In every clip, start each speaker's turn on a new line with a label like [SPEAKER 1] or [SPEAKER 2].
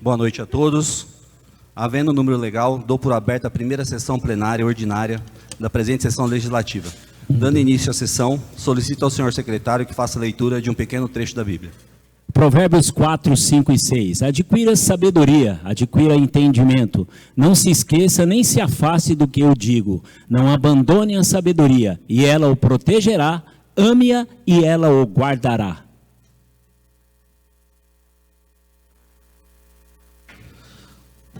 [SPEAKER 1] Boa noite a todos. Havendo número legal, dou por aberta a primeira sessão plenária ordinária da presente sessão legislativa. Dando início à sessão, solicito ao senhor secretário que faça a leitura de um pequeno trecho da Bíblia.
[SPEAKER 2] Provérbios 4, 5 e 6. Adquira sabedoria, adquira entendimento. Não se esqueça nem se afaste do que eu digo. Não abandone a sabedoria, e ela o protegerá. Ame-a e ela o guardará.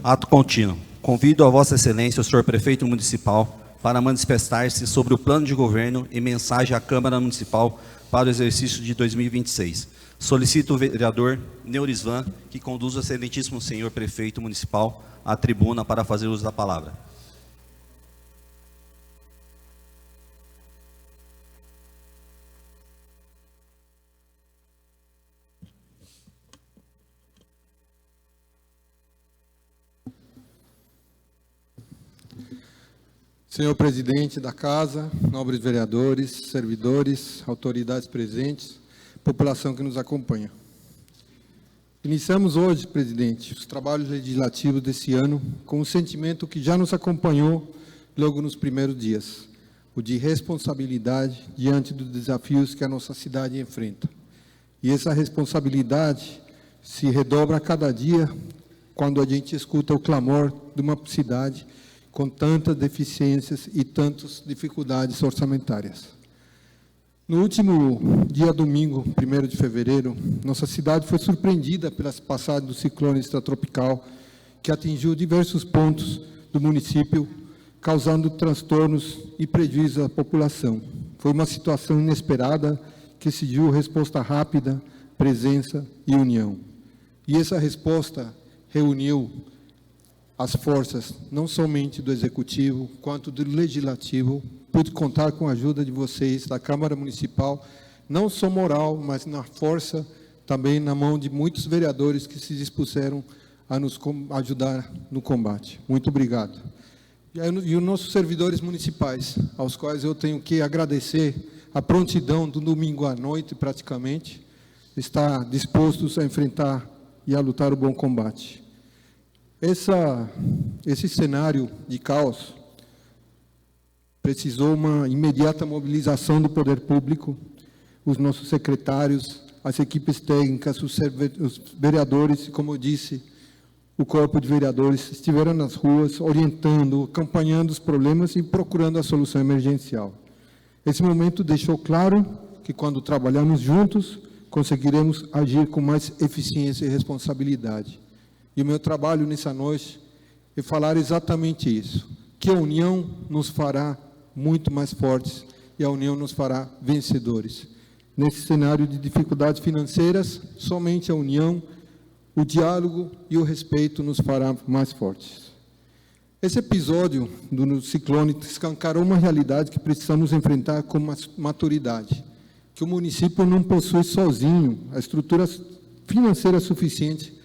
[SPEAKER 1] Ato contínuo. Convido a Vossa Excelência, o senhor Prefeito Municipal, para manifestar-se sobre o plano de governo e mensagem à Câmara Municipal para o exercício de 2026. Solicito o vereador Neurisvan que conduza o excelentíssimo senhor Prefeito Municipal à tribuna para fazer uso da palavra.
[SPEAKER 3] Senhor presidente da Casa, nobres vereadores, servidores, autoridades presentes, população que nos acompanha. Iniciamos hoje, presidente, os trabalhos legislativos desse ano com um sentimento que já nos acompanhou logo nos primeiros dias, o de responsabilidade diante dos desafios que a nossa cidade enfrenta. E essa responsabilidade se redobra a cada dia quando a gente escuta o clamor de uma cidade com tantas deficiências e tantas dificuldades orçamentárias. No último dia domingo, 1º de fevereiro, nossa cidade foi surpreendida pelas passadas do ciclone extratropical que atingiu diversos pontos do município, causando transtornos e prejuízos à população. Foi uma situação inesperada que exigiu resposta rápida, presença e união. E essa resposta reuniu as forças, não somente do Executivo, quanto do Legislativo. Pude contar com a ajuda de vocês, da Câmara Municipal, não só moral, mas na força, também na mão de muitos vereadores que se dispuseram a nos ajudar no combate. Muito obrigado. E os nossos servidores municipais, aos quais eu tenho que agradecer a prontidão do domingo à noite, praticamente, estar dispostos a enfrentar e a lutar o bom combate. Esse cenário de caos precisou uma imediata mobilização do poder público, os nossos secretários, as equipes técnicas, os vereadores, como eu disse, o corpo de vereadores estiveram nas ruas, orientando, acompanhando os problemas e procurando a solução emergencial. Esse momento deixou claro que, quando trabalharmos juntos, conseguiremos agir com mais eficiência e responsabilidade. E o meu trabalho nessa noite é falar exatamente isso, que a união nos fará muito mais fortes e a união nos fará vencedores. Nesse cenário de dificuldades financeiras, somente a união, o diálogo e o respeito nos fará mais fortes. Esse episódio do ciclone escancarou uma realidade que precisamos enfrentar com maturidade, que o município não possui sozinho a estrutura financeira suficiente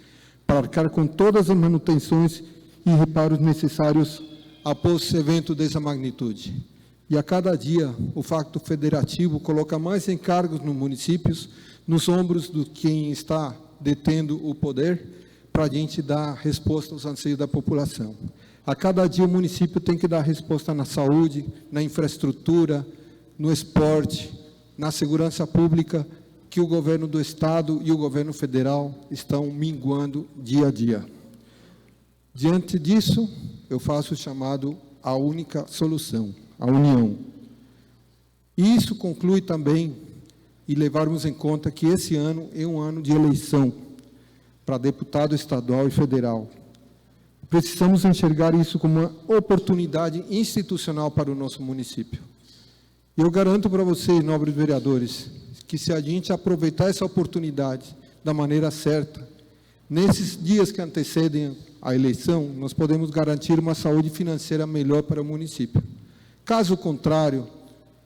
[SPEAKER 3] para arcar com todas as manutenções e reparos necessários após esse evento dessa magnitude. E a cada dia, o Pacto Federativo coloca mais encargos nos municípios, nos ombros de quem está detendo o poder, para a gente dar resposta aos anseios da população. A cada dia, o município tem que dar resposta na saúde, na infraestrutura, no esporte, na segurança pública, que o governo do Estado e o governo federal estão minguando dia a dia. Diante disso, eu faço o chamado à única solução, a união. E isso conclui também, e levarmos em conta que esse ano é um ano de eleição para deputado estadual e federal. Precisamos enxergar isso como uma oportunidade institucional para o nosso município. Eu garanto para vocês, nobres vereadores, que se a gente aproveitar essa oportunidade da maneira certa, nesses dias que antecedem a eleição, nós podemos garantir uma saúde financeira melhor para o município. Caso contrário,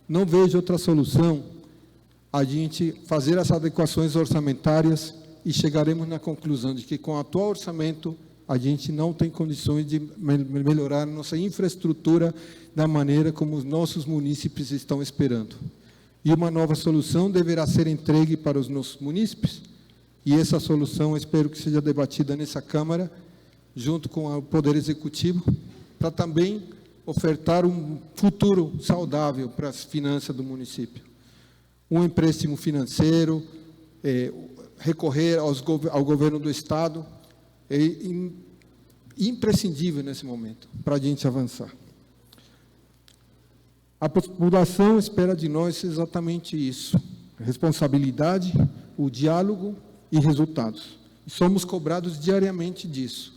[SPEAKER 3] não vejo outra solução a gente fazer as adequações orçamentárias e chegaremos na conclusão de que, com o atual orçamento, a gente não tem condições de melhorar a nossa infraestrutura da maneira como os nossos munícipes estão esperando. E uma nova solução deverá ser entregue para os nossos munícipes, E essa solução eu espero que seja debatida nessa Câmara, junto com o Poder Executivo, para também ofertar um futuro saudável para as finanças do município. Um empréstimo financeiro, recorrer ao governo do Estado, é imprescindível nesse momento, para a gente avançar. A população espera de nós exatamente isso: responsabilidade, o diálogo e resultados. Somos cobrados diariamente disso.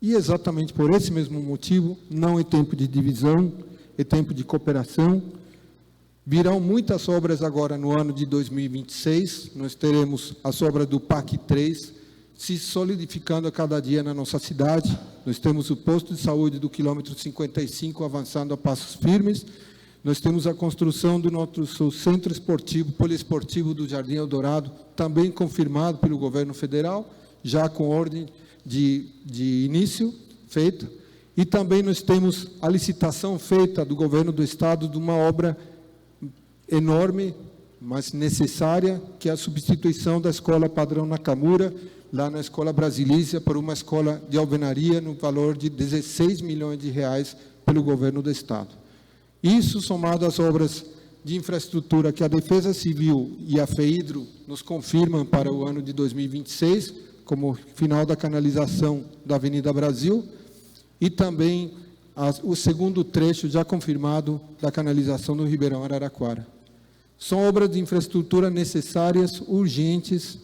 [SPEAKER 3] E exatamente por esse mesmo motivo, não é tempo de divisão, é tempo de cooperação. Virão muitas obras agora no ano de 2026, nós teremos as obras do PAC 3 se solidificando a cada dia na nossa cidade. Nós temos o posto de saúde do quilômetro 55 avançando a passos firmes. Nós temos a construção do nosso centro esportivo, poliesportivo do Jardim Eldorado, também confirmado pelo governo federal, já com ordem de início feita. E também nós temos a licitação feita do governo do Estado de uma obra enorme, mas necessária, que é a substituição da Escola Padrão Nakamura, lá na Escola Brasilícia, por uma escola de alvenaria no valor de 16 milhões de reais pelo governo do Estado. Isso, somado às obras de infraestrutura que a Defesa Civil e a FEIDRO nos confirmam para o ano de 2026, como final da canalização da Avenida Brasil, e também o segundo trecho já confirmado da canalização do Ribeirão Araraquara. São obras de infraestrutura necessárias, urgentes,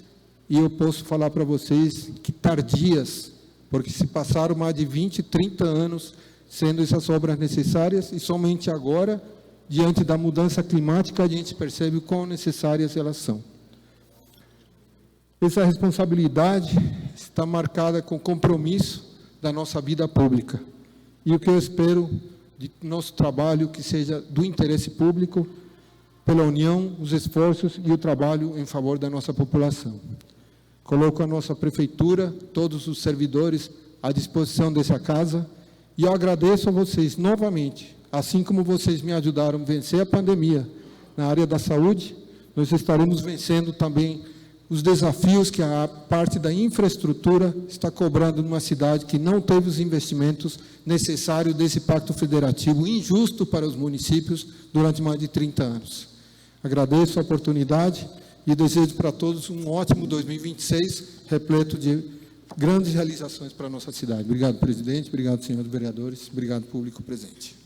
[SPEAKER 3] e eu posso falar para vocês que tardias, porque se passaram mais de 20, 30 anos sendo essas obras necessárias, e somente agora, diante da mudança climática, a gente percebe o quão necessárias elas são. Essa responsabilidade está marcada com compromisso da nossa vida pública. E o que eu espero de nosso trabalho, que seja do interesse público, pela união, os esforços e o trabalho em favor da nossa população. Coloco a nossa prefeitura, todos os servidores à disposição dessa casa, e eu agradeço a vocês novamente, assim como vocês me ajudaram a vencer a pandemia na área da saúde, nós estaremos vencendo também os desafios que a parte da infraestrutura está cobrando numa cidade que não teve os investimentos necessários desse pacto federativo injusto para os municípios durante mais de 30 anos. Agradeço a oportunidade e desejo para todos um ótimo 2026, repleto de grandes realizações para a nossa cidade. Obrigado, presidente. Obrigado, senhores vereadores. Obrigado, público presente.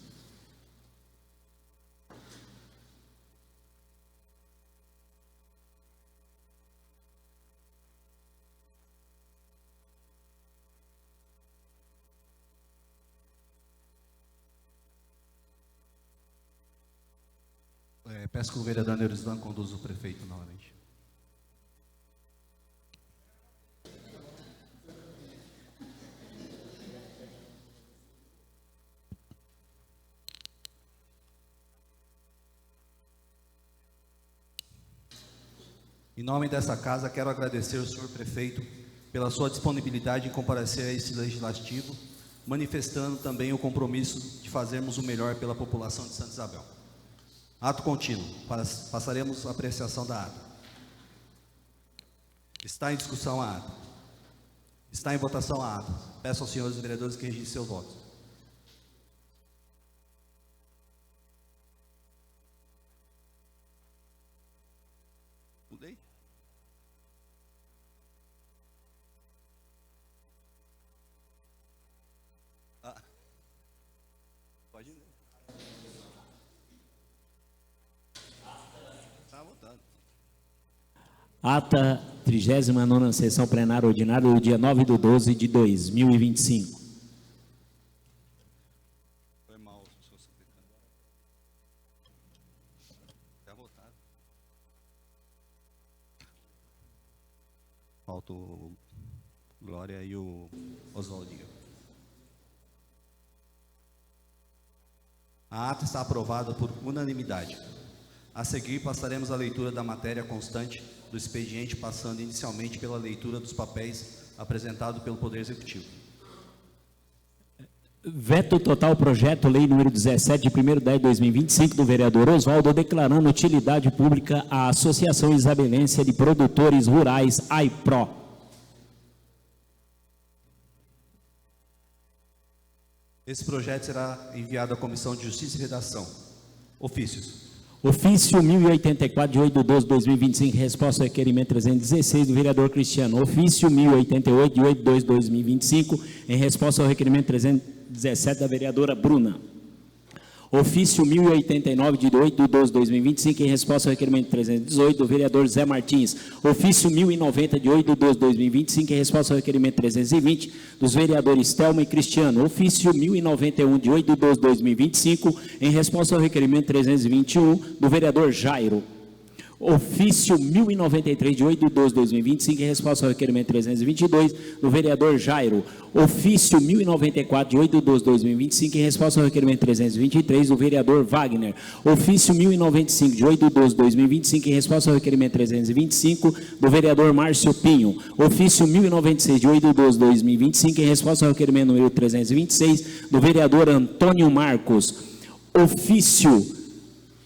[SPEAKER 1] Peço que o vereador Neurislan conduza o prefeito novamente. Em nome dessa casa, quero agradecer ao senhor prefeito pela sua disponibilidade em comparecer a esse legislativo, manifestando também o compromisso de fazermos o melhor pela população de Santa Isabel. Ato contínuo. Passaremos a apreciação da ata. Está em discussão a ata. Está em votação a ata. Peço aos senhores vereadores que registrem seus votos. Mudei? Pode ir. Está votando.
[SPEAKER 2] Ata 39ª sessão plenária ordinária do dia 9/12/2025.
[SPEAKER 1] Foi mal, senhor secretário. Está votado. Falta o Glória e o Oswaldinho. A ata está aprovada por unanimidade. A seguir, passaremos a leitura da matéria constante do expediente, passando inicialmente pela leitura dos papéis apresentados pelo Poder Executivo.
[SPEAKER 2] Veto total projeto lei número 17 de 1º de 2025 do vereador Oswaldo, declarando utilidade pública à Associação Isabelense de Produtores Rurais, AIPRO.
[SPEAKER 1] Esse projeto será enviado à Comissão de Justiça e Redação. Ofícios.
[SPEAKER 2] Ofício 1084, de 8/12/2025, resposta ao requerimento 316 do vereador Cristiano. Ofício 1088, de 8/2/2025, em resposta ao requerimento 317 da vereadora Bruna. Ofício 1089, de 8/12/2025, em resposta ao requerimento 318 do vereador Zé Martins. Ofício 1090, de 8/12/2025, em resposta ao requerimento 320 dos vereadores Thelma e Cristiano. Ofício 1091, de 8/12/2025, em resposta ao requerimento 321 do vereador Jairo. Ofício 1093, de 8/12/2025, em resposta ao requerimento 322 do vereador Jairo. Ofício 1094, de 8/12/2025, em resposta ao requerimento 323 do vereador Wagner. Ofício 1095, de 8/12/2025, em resposta ao requerimento 325 do vereador Márcio Pinho. Ofício 1096, de 8/12/2025, em resposta ao requerimento número 326 do vereador Antônio Marcos. Ofício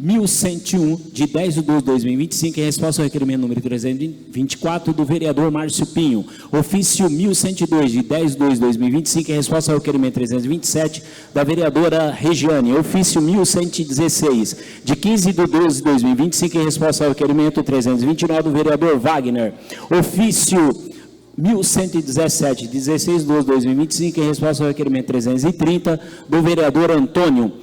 [SPEAKER 2] 1101, de 10/12/2025, em resposta ao requerimento número 324 do vereador Márcio Pinho. Ofício 1102, de 10/12/2025, em resposta ao requerimento 327 da vereadora Regiane. Ofício 1116, de 15/12/2025, em resposta ao requerimento 329 do vereador Wagner. Ofício 1117, de 16/12/2025, em resposta ao requerimento 330 do vereador Antônio.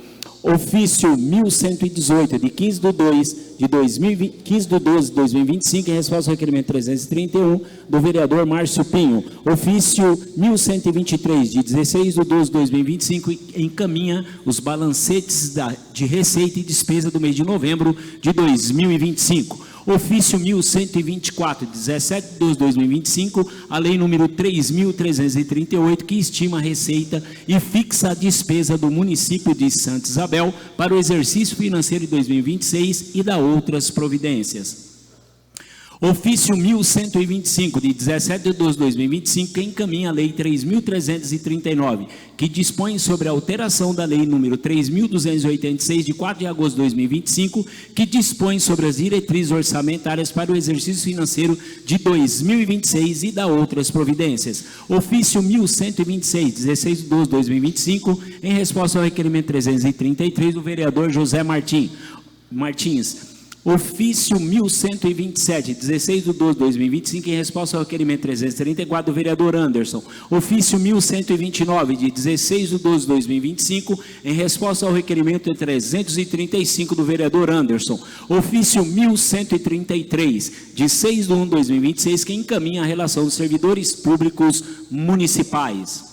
[SPEAKER 2] Ofício 1118, de 15/12/2025, em resposta ao requerimento 331 do vereador Márcio Pinho. Ofício 1123, de 16/12/2025, encaminha os balancetes de receita e despesa do mês de novembro de 2025. Ofício 1124, de 17/12/2025, a lei número 3.338, que estima a receita e fixa a despesa do município de Santa Isabel para o exercício financeiro de 2026 e dá outras providências. Ofício 1125, de 17/12/2025, que encaminha a Lei 3.339, que dispõe sobre a alteração da Lei número 3.286, de 4 de agosto de 2025, que dispõe sobre as diretrizes orçamentárias para o exercício financeiro de 2026 e dá outras providências. Ofício 1126, 16/12/2025, em resposta ao requerimento 333 do vereador José Martins. Ofício 1127, 16/12/2025, em resposta ao requerimento 334 do vereador Anderson. Ofício 1129, de 16/12/2025, em resposta ao requerimento 335 do vereador Anderson. Ofício 1133, de 6/1/2026, que encaminha a relação dos servidores públicos municipais.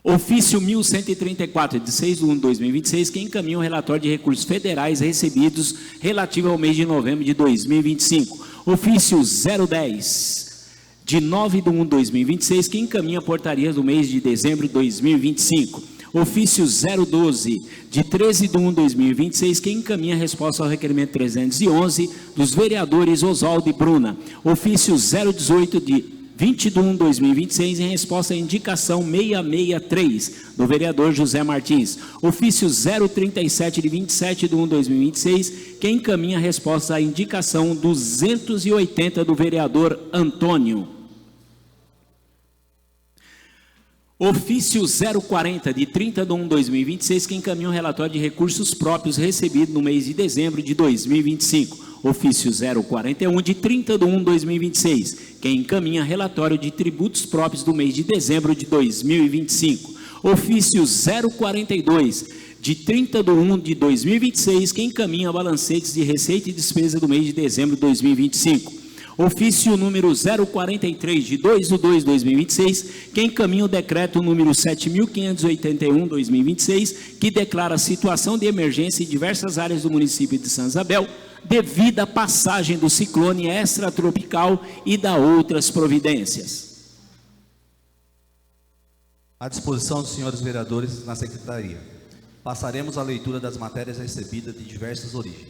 [SPEAKER 2] Ofício 1134, de 6/1/2026, que encaminha o relatório de recursos federais recebidos relativo ao mês de novembro de 2025. Ofício 010, de 9/1/2026, que encaminha portarias do mês de dezembro de 2025. Ofício 012, de 13/1/2026, que encaminha a resposta ao requerimento 311 dos vereadores Oswaldo e Bruna. Ofício 018, de 20/1/2026, em resposta à indicação 663 do vereador José Martins. Ofício 037, de 27/1/2026, que encaminha a resposta à indicação 280 do vereador Antônio. Ofício 040, de 30/1/2026, que encaminha o relatório de recursos próprios recebido no mês de dezembro de 2025. Ofício 041, de 30/1/2026, que encaminha relatório de tributos próprios do mês de dezembro de 2025. Ofício 042, de 30/1/2026, que encaminha balancetes de receita e despesa do mês de dezembro de 2025. Ofício número 043, de 2/2/2026, que encaminha o decreto número 7.581/2026, que declara a situação de emergência em diversas áreas do município de Santa Isabel, devido à passagem do ciclone extratropical e dá outras providências.
[SPEAKER 1] À disposição dos senhores vereadores na secretaria. Passaremos à leitura das matérias recebidas de diversas origens.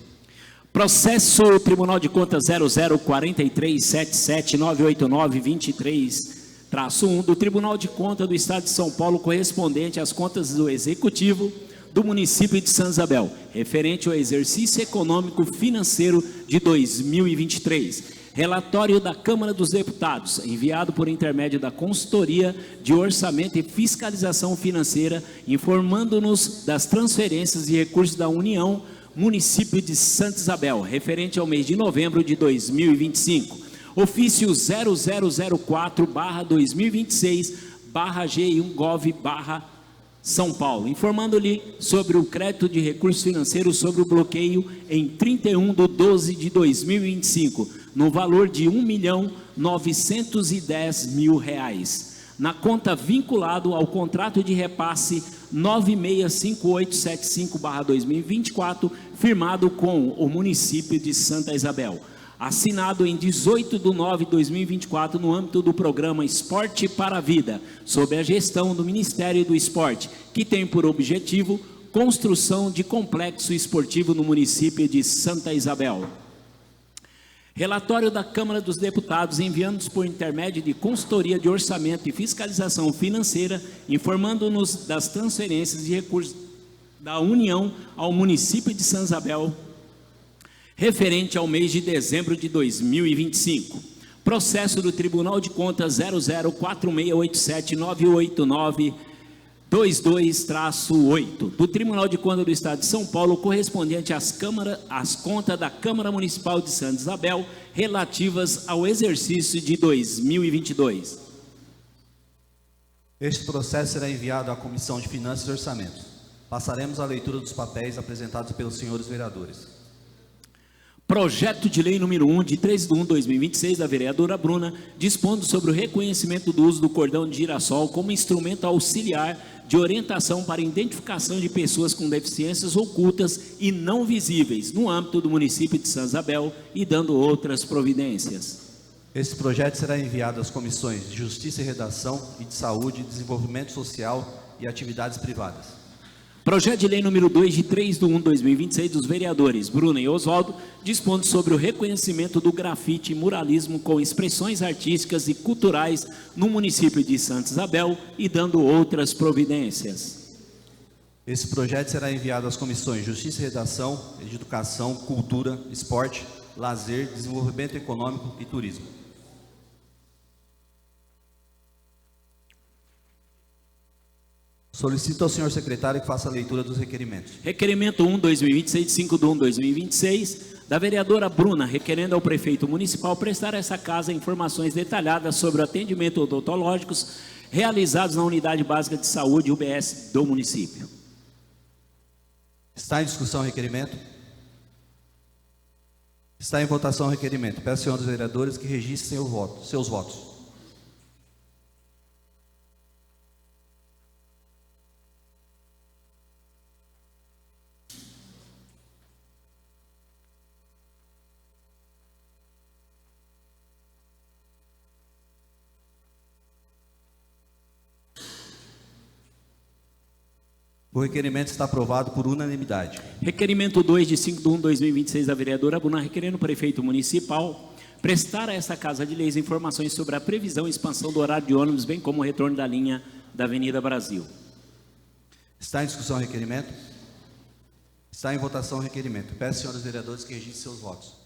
[SPEAKER 2] Processo Tribunal de Contas 004377989230 1 do Tribunal de Contas do Estado de São Paulo, correspondente às contas do Executivo do município de Santa Isabel, referente ao exercício econômico financeiro de 2023. Relatório da Câmara dos Deputados, enviado por intermédio da Consultoria de Orçamento e Fiscalização Financeira, informando-nos das transferências de recursos da União, município de Santa Isabel, referente ao mês de novembro de 2025. Ofício 0004/2026/G1Gov/São Paulo, informando-lhe sobre o crédito de recursos financeiros sobre o bloqueio em 31/12/2025, no valor de R$ 1.910.000, na conta vinculado ao contrato de repasse 965875/2024, firmado com o município de Santa Isabel, assinado em 18/9/2024 no âmbito do programa Esporte para a Vida, sob a gestão do Ministério do Esporte, que tem por objetivo construção de complexo esportivo no município de Santa Isabel. Relatório da Câmara dos Deputados, enviando-nos por intermédio de Consultoria de Orçamento e Fiscalização Financeira, informando-nos das transferências de recursos da União ao município de Santa Isabel, referente ao mês de dezembro de 2025. Processo do Tribunal de Contas 0046879892-8 do Tribunal de Contas do Estado de São Paulo, correspondente às contas da Câmara Municipal de Santa Isabel, relativas ao exercício de 2022.
[SPEAKER 1] Este processo será enviado à Comissão de Finanças e Orçamentos. Passaremos à leitura dos papéis apresentados pelos senhores vereadores.
[SPEAKER 2] Projeto de Lei número 1, de 3/1/2026, da vereadora Bruna, dispondo sobre o reconhecimento do uso do cordão de girassol como instrumento auxiliar de orientação para identificação de pessoas com deficiências ocultas e não visíveis no âmbito do município de Santa Isabel e dando outras providências.
[SPEAKER 1] Esse projeto será enviado às comissões de Justiça e Redação e de Saúde, Desenvolvimento Social e Atividades Privadas.
[SPEAKER 2] Projeto de Lei número 2, de 3/1/2026, dos vereadores Bruna e Oswaldo, dispondo sobre o reconhecimento do grafite e muralismo com expressões artísticas e culturais no município de Santa Isabel e dando outras providências.
[SPEAKER 1] Esse projeto será enviado às comissões de Justiça e Redação, de Educação, Cultura, Esporte, Lazer, Desenvolvimento Econômico e Turismo. Solicito ao senhor secretário que faça a leitura dos requerimentos.
[SPEAKER 2] Requerimento 1/2026, de 5/1/2026, da vereadora Bruna, requerendo ao prefeito municipal prestar a essa casa informações detalhadas sobre o atendimento odontológicos realizados na Unidade Básica de Saúde, UBS, do município.
[SPEAKER 1] Está em discussão o requerimento? Está em votação o requerimento. Peço aos senhores vereadores que registrem seus votos. O requerimento está aprovado por unanimidade.
[SPEAKER 2] Requerimento 2, de 5/1/2026, da vereadora Bruna, requerendo o prefeito municipal prestar a essa Casa de Leis informações sobre a previsão e expansão do horário de ônibus, bem como o retorno da linha da Avenida Brasil.
[SPEAKER 1] Está em discussão o requerimento? Está em votação o requerimento. Peço aos senhores vereadores que registrem seus votos.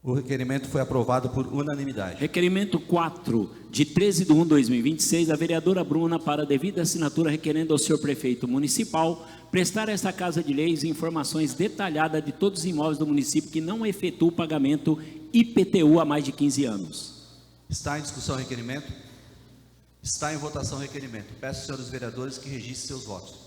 [SPEAKER 1] O requerimento foi aprovado por unanimidade.
[SPEAKER 2] Requerimento 4, de 13/1/2026, da vereadora Bruna, para devida assinatura, requerendo ao senhor prefeito municipal prestar a esta Casa de Leis informações detalhadas de todos os imóveis do município que não efetuam o pagamento IPTU há mais de 15 anos.
[SPEAKER 1] Está em discussão o requerimento? Está em votação o requerimento. Peço aos senhores vereadores que registrem seus votos.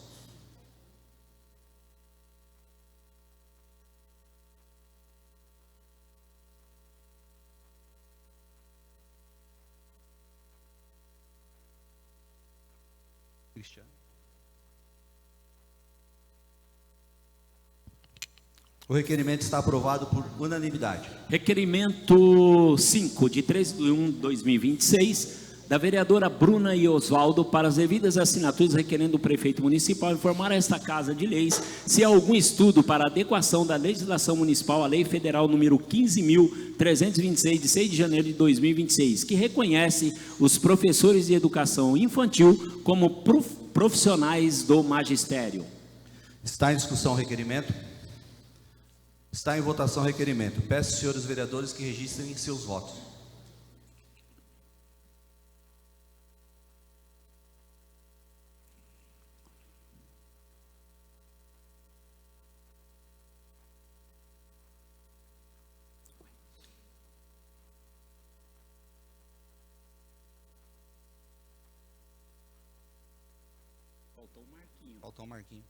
[SPEAKER 1] O requerimento está aprovado por unanimidade.
[SPEAKER 2] Requerimento 5, de 13/1/2026, da vereadora Bruna e Oswaldo para as devidas assinaturas, requerendo o prefeito municipal informar a esta Casa de Leis se há algum estudo para adequação da legislação municipal à Lei Federal número 15.326, de 6 de janeiro de 2026, que reconhece os professores de educação infantil como profissionais do magistério.
[SPEAKER 1] Está em discussão o requerimento? Está em votação o requerimento. Peço aos senhores vereadores que registrem seus votos. Faltou um marquinho.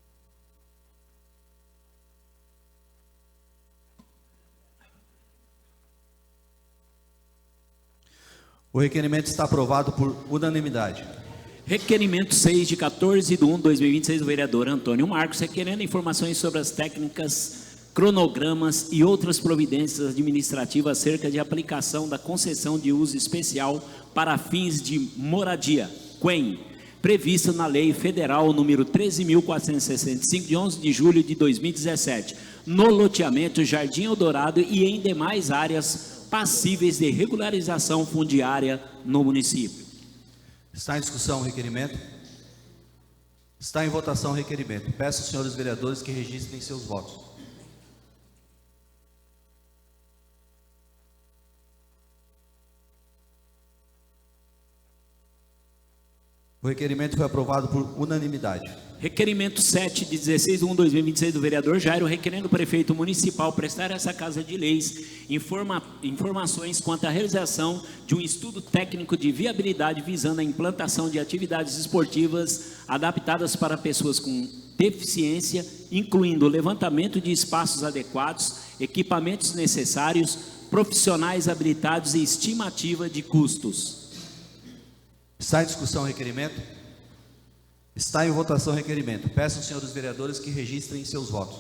[SPEAKER 1] O requerimento está aprovado por unanimidade.
[SPEAKER 2] Requerimento 6 de 14/1/2026 do vereador Antônio Marcos, requerendo informações sobre as técnicas, cronogramas e outras providências administrativas acerca de aplicação da concessão de uso especial para fins de moradia, QUEM, prevista na Lei Federal número 13.465, de 11 de julho de 2017, no loteamento Jardim Eldorado e em demais áreas passíveis de regularização fundiária no município.
[SPEAKER 1] Está em discussão o requerimento? Está em votação o requerimento. Peço aos senhores vereadores que registrem seus votos. O requerimento foi aprovado por unanimidade.
[SPEAKER 2] Requerimento 7 de 16/1/2026 do vereador Jairo, requerendo o prefeito municipal prestar a essa Casa de Leis informações quanto à realização de um estudo técnico de viabilidade visando a implantação de atividades esportivas adaptadas para pessoas com deficiência, incluindo levantamento de espaços adequados, equipamentos necessários, profissionais habilitados e estimativa de custos.
[SPEAKER 1] Está em discussão o requerimento? Está em votação o requerimento. Peço aos senhores vereadores que registrem seus votos.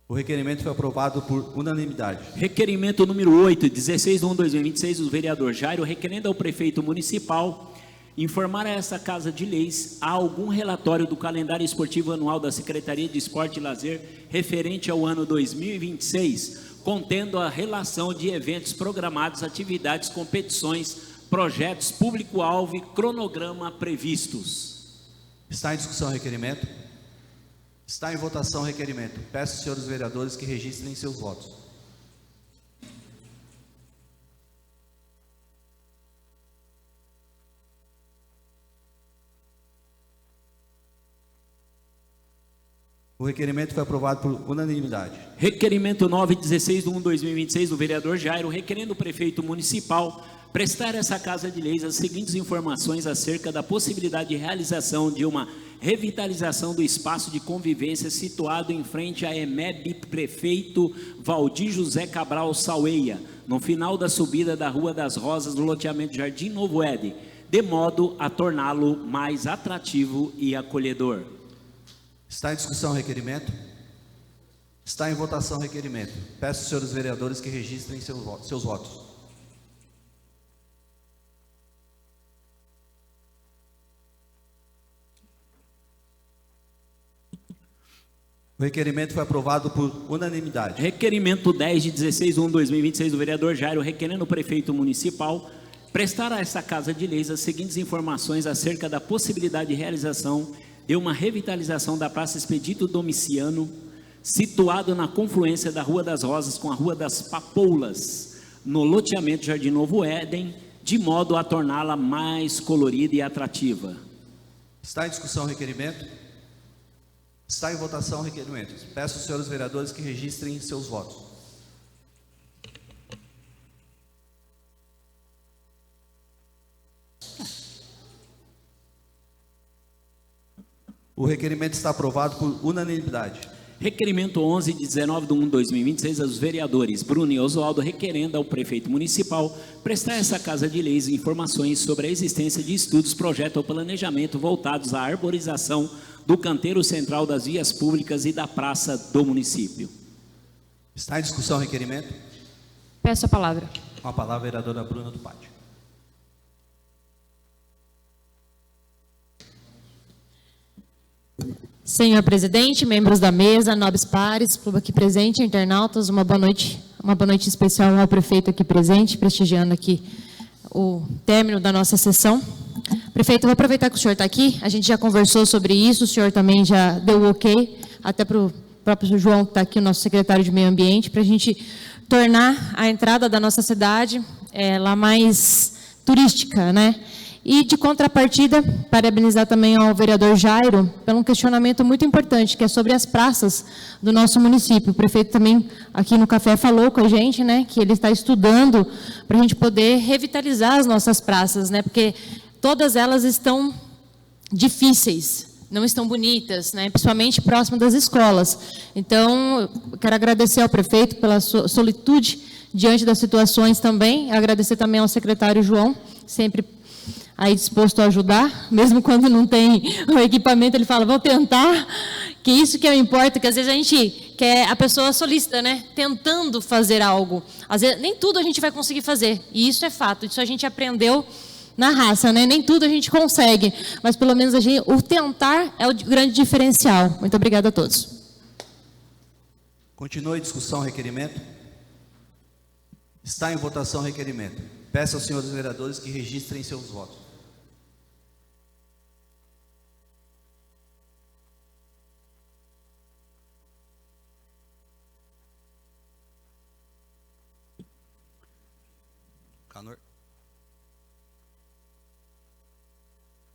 [SPEAKER 1] O requerimento foi aprovado por unanimidade.
[SPEAKER 2] Requerimento número 8, 16/1/2026 do vereador Jairo, requerendo ao prefeito municipal informar a essa Casa de Leis há algum relatório do calendário esportivo anual da Secretaria de Esporte e Lazer referente ao ano 2026, contendo a relação de eventos programados, atividades, competições, projetos, público-alvo e cronograma previstos.
[SPEAKER 1] Está em discussão o requerimento? Está em votação o requerimento. Peço aos senhores vereadores que registrem seus votos. O requerimento foi aprovado por unanimidade.
[SPEAKER 2] Requerimento 9, 16/1/2026 do vereador Jairo, requerendo o prefeito municipal prestar a essa Casa de Leis as seguintes informações acerca da possibilidade de realização de uma revitalização do espaço de convivência situado em frente à EMEB Prefeito Valdir José Cabral Saueia, no final da subida da Rua das Rosas, no loteamento Jardim Novo Éden, de modo a torná-lo mais atrativo e acolhedor.
[SPEAKER 1] Está em discussão o requerimento? Está em votação o requerimento. Peço aos senhores vereadores que registrem seus votos. O requerimento foi aprovado por unanimidade.
[SPEAKER 2] Requerimento 10 de 16/1/2026 do vereador Jairo, requerendo o prefeito municipal prestar a essa Casa de Leis as seguintes informações acerca da possibilidade de realização de uma revitalização da Praça Expedito Domiciano, situado na confluência da Rua das Rosas com a Rua das Papoulas, no loteamento Jardim Novo Éden, de modo a torná-la mais colorida e atrativa.
[SPEAKER 1] Está em discussão o requerimento? Está em votação o requerimento. Peço aos senhores vereadores que registrem seus votos. O requerimento está aprovado por unanimidade.
[SPEAKER 2] Requerimento 11 de 19/1/2026 aos vereadores Bruno e Oswaldo, requerendo ao prefeito municipal prestar a essa Casa de Leis informações sobre a existência de estudos, projeto ou planejamento voltados à arborização do canteiro central das vias públicas e da praça do município.
[SPEAKER 1] Está em discussão o requerimento?
[SPEAKER 4] Peço a palavra.
[SPEAKER 1] Com a palavra, a vereadora Bruna do Pátio.
[SPEAKER 4] Senhor presidente, membros da mesa, nobres pares, público aqui presente, internautas, uma boa noite especial ao prefeito aqui presente, prestigiando aqui o término da nossa sessão. Prefeito, eu vou aproveitar que o senhor está aqui, a gente já conversou sobre isso, o senhor também já deu o ok, até para o próprio João, que está aqui, o nosso secretário de Meio Ambiente, para a gente tornar a entrada da nossa cidade lá mais turística, né? E, de contrapartida, parabenizar também ao vereador Jairo pelo um questionamento muito importante, que é sobre as praças do nosso município. O prefeito também, aqui no café, falou com a gente, né, que ele está estudando para a gente poder revitalizar as nossas praças, né, porque todas elas estão difíceis, não estão bonitas, né, principalmente próximo das escolas. Então, eu quero agradecer ao prefeito pela sua solitude diante das situações também, agradecer também ao secretário João, sempre aí disposto a ajudar, mesmo quando não tem o equipamento, ele fala, vou tentar, que isso que importa, que às vezes a gente quer a pessoa solícita, né, tentando fazer algo. Às vezes, nem tudo a gente vai conseguir fazer, e isso é fato, isso a gente aprendeu na raça, né, nem tudo a gente consegue, mas pelo menos o tentar é o grande diferencial. Muito obrigada a todos.
[SPEAKER 1] Continua a discussão, requerimento. Está em votação o requerimento. Peço aos senhores vereadores que registrem seus votos.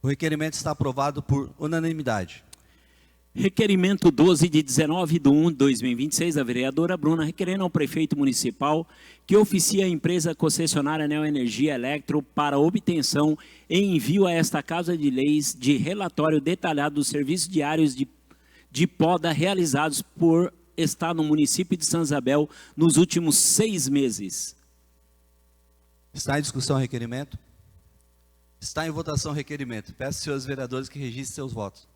[SPEAKER 1] O requerimento está aprovado por unanimidade.
[SPEAKER 2] Requerimento 12 de 19/1/2026, da vereadora Bruna, requerendo ao prefeito municipal que oficie a empresa concessionária Neoenergia Electro para obtenção e envio a esta Casa de Leis de relatório detalhado dos serviços diários de poda realizados por estar no município de Santa Isabel nos últimos 6 meses.
[SPEAKER 1] Está em discussão o requerimento? Está em votação o requerimento. Peço aos senhores vereadores que registrem seus votos.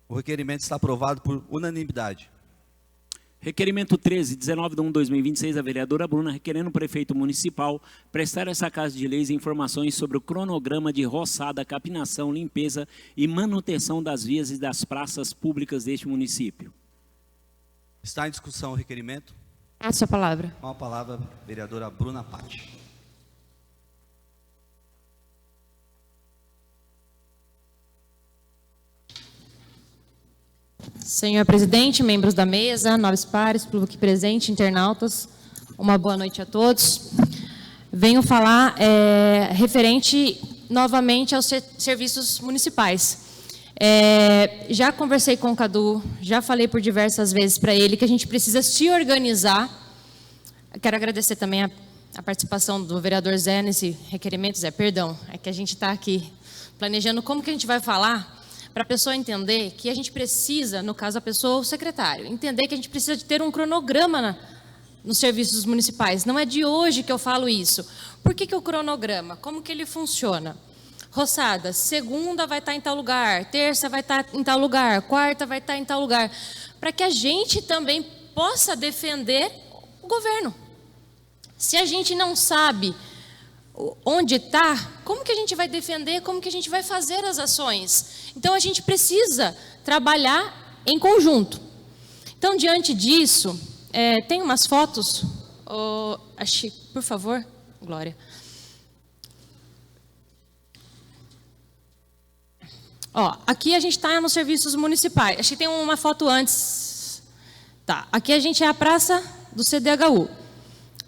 [SPEAKER 1] O requerimento está aprovado por unanimidade.
[SPEAKER 2] Requerimento 13, 19/1/2026, da vereadora Bruna, requerendo o prefeito municipal prestar a essa Casa de Leis informações sobre o cronograma de roçada, capinação, limpeza e manutenção das vias e das praças públicas deste município.
[SPEAKER 1] Está em discussão o requerimento?
[SPEAKER 4] Passo a palavra.
[SPEAKER 1] Com a palavra, a vereadora Bruna Patti.
[SPEAKER 4] Senhor presidente, membros da mesa, nobres pares, público aqui presente, internautas, uma boa noite a todos. Venho falar referente novamente aos serviços municipais. Já conversei com o Cadu, já falei por diversas vezes para ele que a gente precisa se organizar. Quero agradecer também a participação do vereador Zé nesse requerimento. Zé, perdão, é que a gente está aqui planejando como que a gente vai falar para a pessoa entender que a gente precisa, no caso a pessoa, o secretário, entender que a gente precisa de ter um cronograma nos serviços municipais. Não é de hoje que eu falo isso. Por que o cronograma? Como que ele funciona? Roçada, segunda vai estar em tal lugar, terça vai estar em tal lugar, quarta vai estar em tal lugar, para que a gente também possa defender o governo. Se a gente não sabe onde está, como que a gente vai defender, como que a gente vai fazer as ações? Então, a gente precisa trabalhar em conjunto. Então, diante disso, tem umas fotos, por favor, Glória. Aqui a gente está nos serviços municipais. Acho que tem uma foto antes. Tá, aqui a gente é a praça do CDHU.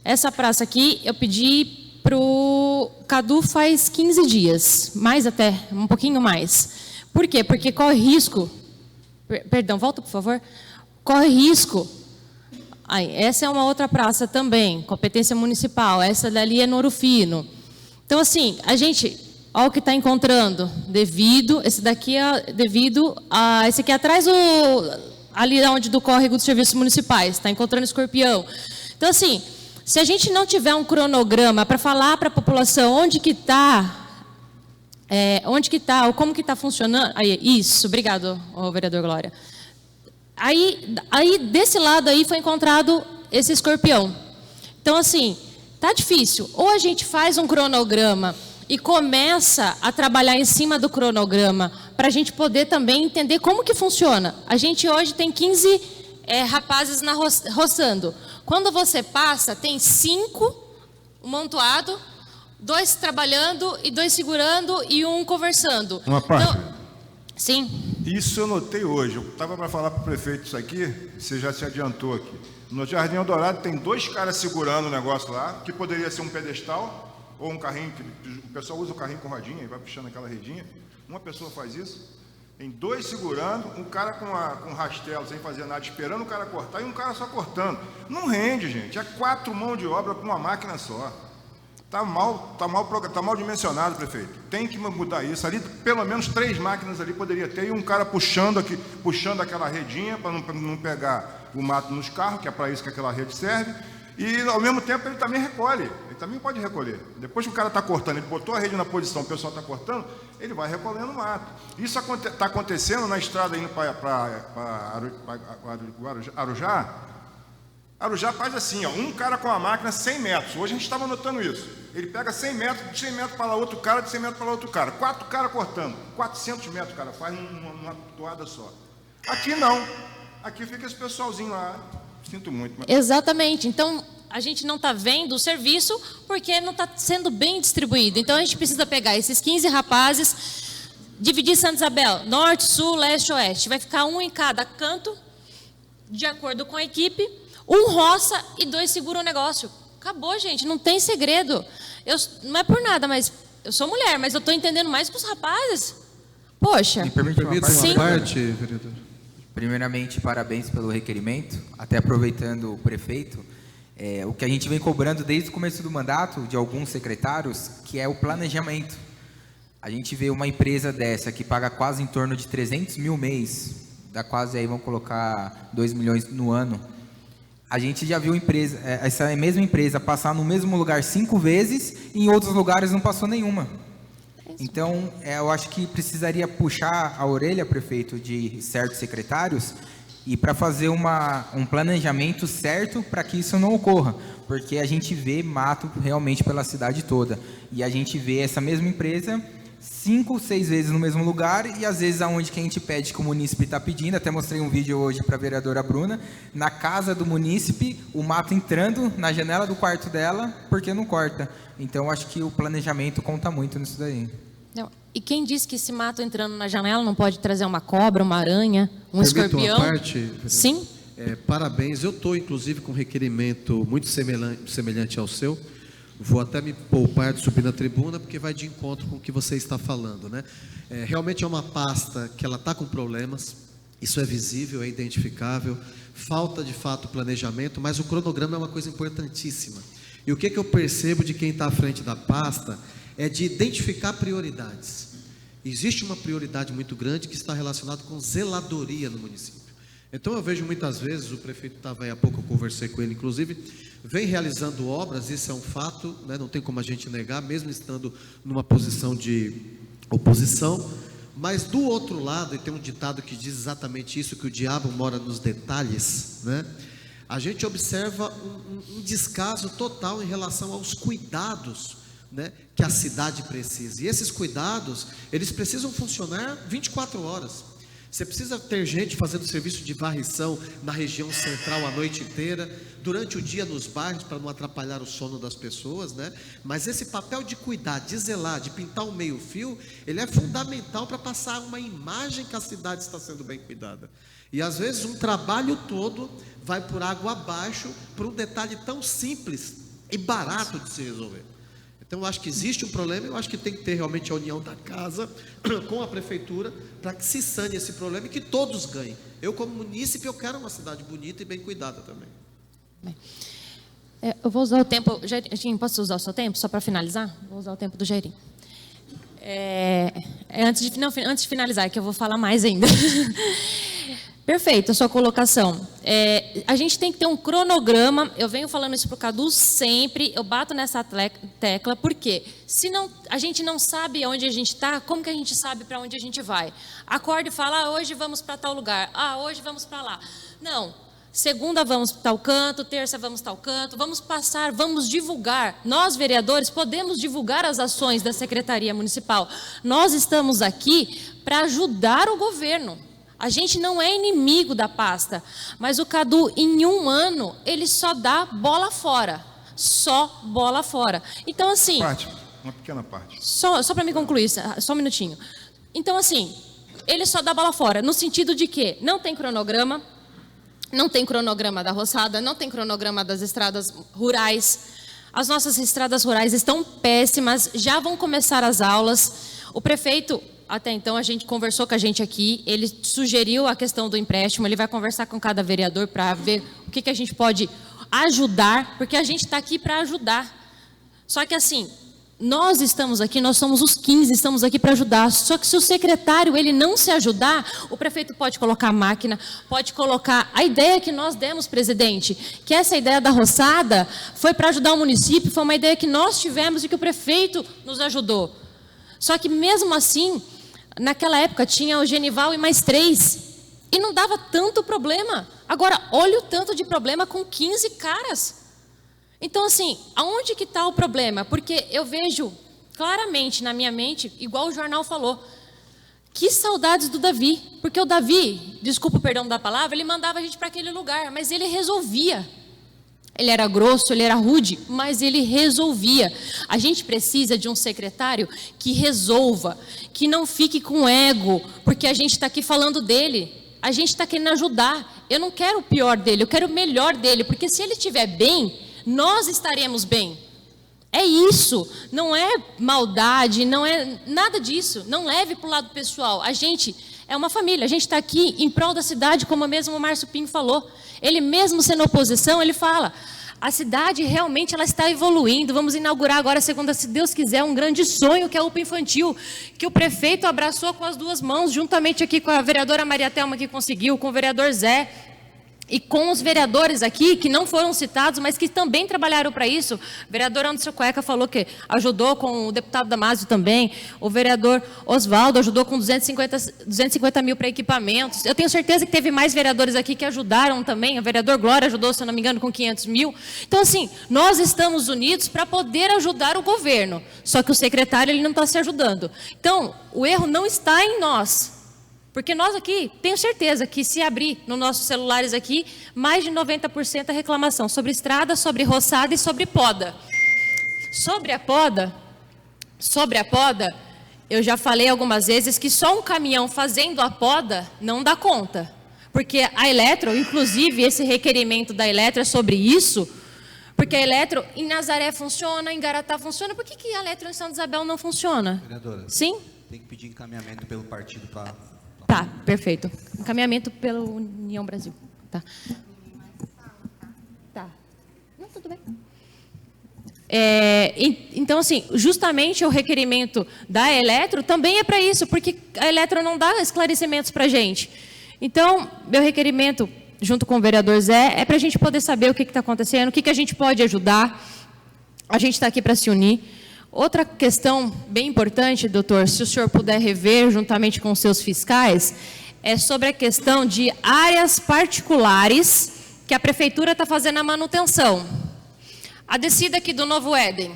[SPEAKER 4] Essa praça aqui, eu pedi para o Cadu faz 15 dias, mais até, um pouquinho mais. Por quê? Porque corre risco, perdão, volta por favor, corre risco, essa é uma outra praça também, competência municipal, essa dali é no Ouro Fino. Então assim, a gente, olha o que está encontrando, esse daqui é devido a, esse aqui é atrás ali onde do córrego dos serviços municipais, está encontrando escorpião. Então assim, Se a gente não tiver um cronograma para falar para a população onde que está, ou como que está funcionando... Aí, isso, obrigado, vereador Glória. Aí, desse lado aí foi encontrado esse escorpião. Então, assim, tá difícil. Ou a gente faz um cronograma e começa a trabalhar em cima do cronograma para a gente poder também entender como que funciona. A gente hoje tem 15 rapazes roçando. Quando você passa, tem 5 montuado, 2 trabalhando e 2 segurando e 1 conversando.
[SPEAKER 5] Uma parte.
[SPEAKER 4] Então, sim.
[SPEAKER 5] Isso eu notei hoje. Eu estava para falar para o prefeito isso aqui, você já se adiantou aqui. No Jardim Eldorado tem 2 caras segurando o negócio lá, que poderia ser um pedestal ou um carrinho, que o pessoal usa o carrinho com rodinha e vai puxando aquela redinha. Uma pessoa faz isso. Tem 2 segurando, um cara com um rastelo sem fazer nada, esperando o cara cortar e um cara só cortando. Não rende, gente. É 4 mãos de obra com uma máquina só. Tá mal dimensionado, prefeito. Tem que mudar isso. Ali, pelo menos 3 máquinas ali poderia ter, e um cara puxando aquela redinha para não pegar o mato nos carros, que é para isso que aquela rede serve. E, ao mesmo tempo, ele também recolhe. Ele também pode recolher. Depois que o cara está cortando, ele botou a rede na posição, o pessoal está cortando, ele vai recolhendo o mato. Isso está acontecendo na estrada indo para Arujá. Arujá faz assim, ó, um cara com a máquina 100 metros. Hoje a gente estava notando isso. Ele pega 100 metros, de 100 metros para lá outro cara, de 100 metros para lá outro cara. 4 caras cortando. 400 metros, cara, faz uma toada só. Aqui não. Aqui fica esse pessoalzinho lá. Sinto muito. Mas...
[SPEAKER 4] Exatamente. Então, a gente não está vendo o serviço porque não está sendo bem distribuído. Então, a gente precisa pegar esses 15 rapazes, dividir Santa Isabel, norte, sul, leste, oeste. Vai ficar 1 em cada canto, de acordo com a equipe. 1 roça e 2 segura o negócio. Acabou, gente. Não tem segredo. Não é por nada, mas eu sou mulher, mas eu estou entendendo mais que os rapazes. Poxa.
[SPEAKER 6] Me permite
[SPEAKER 4] Sim.
[SPEAKER 6] uma parte, vereador? Primeiramente, parabéns pelo requerimento. Até aproveitando o prefeito, o que a gente vem cobrando desde o começo do mandato de alguns secretários, que é o planejamento. A gente vê uma empresa dessa que paga quase em torno de 300 mil mês, dá quase aí, vamos colocar 2 milhões no ano. A gente já viu essa mesma empresa passar no mesmo lugar 5 vezes e em outros lugares não passou nenhuma. Então, eu acho que precisaria puxar a orelha, prefeito, de certos secretários e para fazer um planejamento certo para que isso não ocorra, porque a gente vê mato realmente pela cidade toda e a gente vê essa mesma empresa 5, 6 vezes no mesmo lugar e às vezes aonde que a gente pede que o munícipe está pedindo, até mostrei um vídeo hoje para a vereadora Bruna, na casa do munícipe, o mato entrando na janela do quarto dela, porque não corta. Então, acho que o planejamento conta muito nisso daí.
[SPEAKER 4] Não. E quem disse que esse mato entrando na janela não pode trazer uma cobra, uma aranha, um escorpião?
[SPEAKER 7] Uma parte,
[SPEAKER 4] sim?
[SPEAKER 7] Parabéns. Eu estou, inclusive, com um requerimento muito semelhante ao seu. Vou até me poupar de subir na tribuna, porque vai de encontro com o que você está falando, né? Realmente é uma pasta que ela está com problemas, isso é visível, é identificável, falta de fato planejamento, mas o cronograma é uma coisa importantíssima. E o que eu percebo de quem está à frente da pasta é de identificar prioridades. Existe uma prioridade muito grande que está relacionada com zeladoria no município. Então eu vejo muitas vezes, o prefeito estava aí há pouco, eu conversei com ele inclusive, vem realizando obras, isso é um fato, né, não tem como a gente negar, mesmo estando numa posição de oposição, mas do outro lado, e tem um ditado que diz exatamente isso, que o diabo mora nos detalhes, né? A gente observa um descaso total em relação aos cuidados, né, que a cidade precisa, e esses cuidados, eles precisam funcionar 24 horas, você precisa ter gente fazendo serviço de varrição na região central a noite inteira, durante o dia nos bairros, para não atrapalhar o sono das pessoas, né? Mas esse papel de cuidar, de zelar, de pintar o meio-fio, ele é fundamental para passar uma imagem que a cidade está sendo bem cuidada. E às vezes um trabalho todo vai por água abaixo, por um detalhe tão simples e barato de se resolver. Então eu acho que existe um problema, eu acho que tem que ter realmente a união da casa com a prefeitura para que se sane esse problema e que todos ganhem. Eu como munícipe, eu quero uma cidade bonita e bem cuidada também.
[SPEAKER 4] Eu vou usar o tempo, Jairinho, posso usar o seu tempo só para finalizar? Vou usar o tempo do Jairinho. Antes de finalizar, que eu vou falar mais ainda. Perfeito, a sua colocação. A gente tem que ter um cronograma, eu venho falando isso para o Cadu sempre, eu bato nessa tecla, porque se não, a gente não sabe onde a gente está, como que a gente sabe para onde a gente vai? Acorda e fala, hoje vamos para tal lugar, hoje vamos para lá. Não, segunda vamos para tal canto, terça vamos para tal canto, vamos divulgar. Nós, vereadores, podemos divulgar as ações da Secretaria Municipal. Nós estamos aqui para ajudar o governo. A gente não é inimigo da pasta, mas o Cadu, em um ano, ele só dá bola fora. Só bola fora. Então, assim...
[SPEAKER 5] Uma pequena parte.
[SPEAKER 4] Só para me concluir, só um minutinho. Então, assim, ele só dá bola fora, no sentido de que não tem cronograma da roçada, não tem cronograma das estradas rurais. As nossas estradas rurais estão péssimas, já vão começar as aulas. O prefeito... Até então, a gente conversou com a gente aqui, ele sugeriu a questão do empréstimo, ele vai conversar com cada vereador para ver o que a gente pode ajudar, porque a gente está aqui para ajudar. Só que assim, nós estamos aqui, nós somos os 15, estamos aqui para ajudar. Só que se o secretário ele não se ajudar, o prefeito pode colocar a máquina, pode colocar a ideia que nós demos, presidente, que essa ideia da roçada foi para ajudar o município, foi uma ideia que nós tivemos e que o prefeito nos ajudou. Só que mesmo assim, naquela época tinha o Genival e mais 3, e não dava tanto problema. Agora, olha o tanto de problema com 15 caras. Então, assim, aonde que está o problema? Porque eu vejo claramente na minha mente, igual o jornal falou, que saudades do Davi. Porque o Davi, desculpa o perdão da palavra, ele mandava a gente para aquele lugar, mas ele resolvia. Ele era grosso, ele era rude, mas ele resolvia. A gente precisa de um secretário que resolva, que não fique com ego, porque a gente está aqui falando dele. A gente está querendo ajudar. Eu não quero o pior dele, eu quero o melhor dele, porque se ele estiver bem, nós estaremos bem. É isso, não é maldade, não é nada disso. Não leve para o lado pessoal. A gente é uma família, a gente está aqui em prol da cidade, como mesmo o Márcio Pinho falou. Ele mesmo sendo oposição, ele fala, a cidade realmente ela está evoluindo, vamos inaugurar agora, segunda, se Deus quiser, um grande sonho que é a UPA Infantil, que o prefeito abraçou com as duas mãos, juntamente aqui com a vereadora Maria Thelma que conseguiu, com o vereador Zé, e com os vereadores aqui, que não foram citados, mas que também trabalharam para isso. O vereador Anderson Cueca falou que ajudou com o deputado Damásio também. O vereador Oswaldo ajudou com 250 mil para equipamentos. Eu tenho certeza que teve mais vereadores aqui que ajudaram também. O vereador Glória ajudou, se eu não me engano, com 500 mil. Então, assim, nós estamos unidos para poder ajudar o governo. Só que o secretário ele não está se ajudando. Então, o erro não está em nós. Porque nós aqui, tenho certeza que se abrir nos nossos celulares aqui, mais de 90% é reclamação sobre estrada, sobre roçada e sobre poda. Sobre a poda, eu já falei algumas vezes que só um caminhão fazendo a poda não dá conta. Porque a Eletro, inclusive esse requerimento da Eletro é sobre isso, porque a Eletro em Nazaré funciona, em Garatá funciona, por que a Eletro em Santa Isabel não funciona?
[SPEAKER 1] Vereadora,
[SPEAKER 4] sim?
[SPEAKER 1] Tem que pedir encaminhamento pelo partido para...
[SPEAKER 4] Tá, perfeito. Encaminhamento pela União Brasil. Tá. Tá. Não, tudo bem. Então, assim, justamente o requerimento da Eletro também é para isso, porque a Eletro não dá esclarecimentos para a gente. Então, meu requerimento, junto com o vereador Zé, é para a gente poder saber o que está acontecendo, o que a gente pode ajudar. A gente está aqui para se unir. Outra questão bem importante, doutor, se o senhor puder rever juntamente com os seus fiscais, é sobre a questão de áreas particulares que a prefeitura está fazendo a manutenção. A descida aqui do Novo Éden,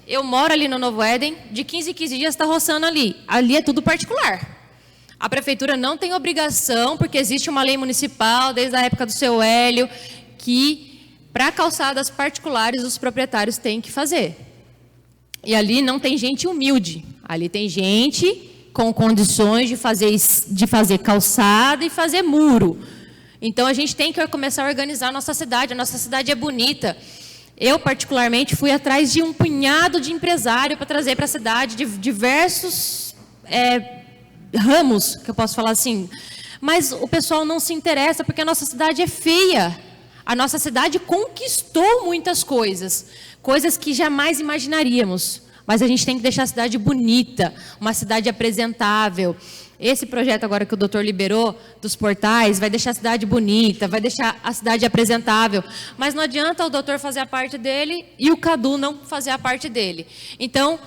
[SPEAKER 4] eu moro ali no Novo Éden, de 15 em 15 dias está roçando ali. Ali é tudo particular. A prefeitura não tem obrigação, porque existe uma lei municipal, desde a época do seu Hélio, que... para calçadas particulares, os proprietários têm que fazer. E ali não tem gente humilde. Ali tem gente com condições de fazer calçada e fazer muro. Então, a gente tem que começar a organizar a nossa cidade. A nossa cidade é bonita. Eu, particularmente, fui atrás de um punhado de empresário para trazer para a cidade de diversos ramos, que eu posso falar assim. Mas o pessoal não se interessa, porque a nossa cidade é feia. A nossa cidade conquistou muitas coisas, coisas que jamais imaginaríamos. Mas a gente tem que deixar a cidade bonita, uma cidade apresentável. Esse projeto agora que o doutor liberou, dos portais, vai deixar a cidade bonita, vai deixar a cidade apresentável. Mas não adianta o doutor fazer a parte dele e o Cadu não fazer a parte dele. Então,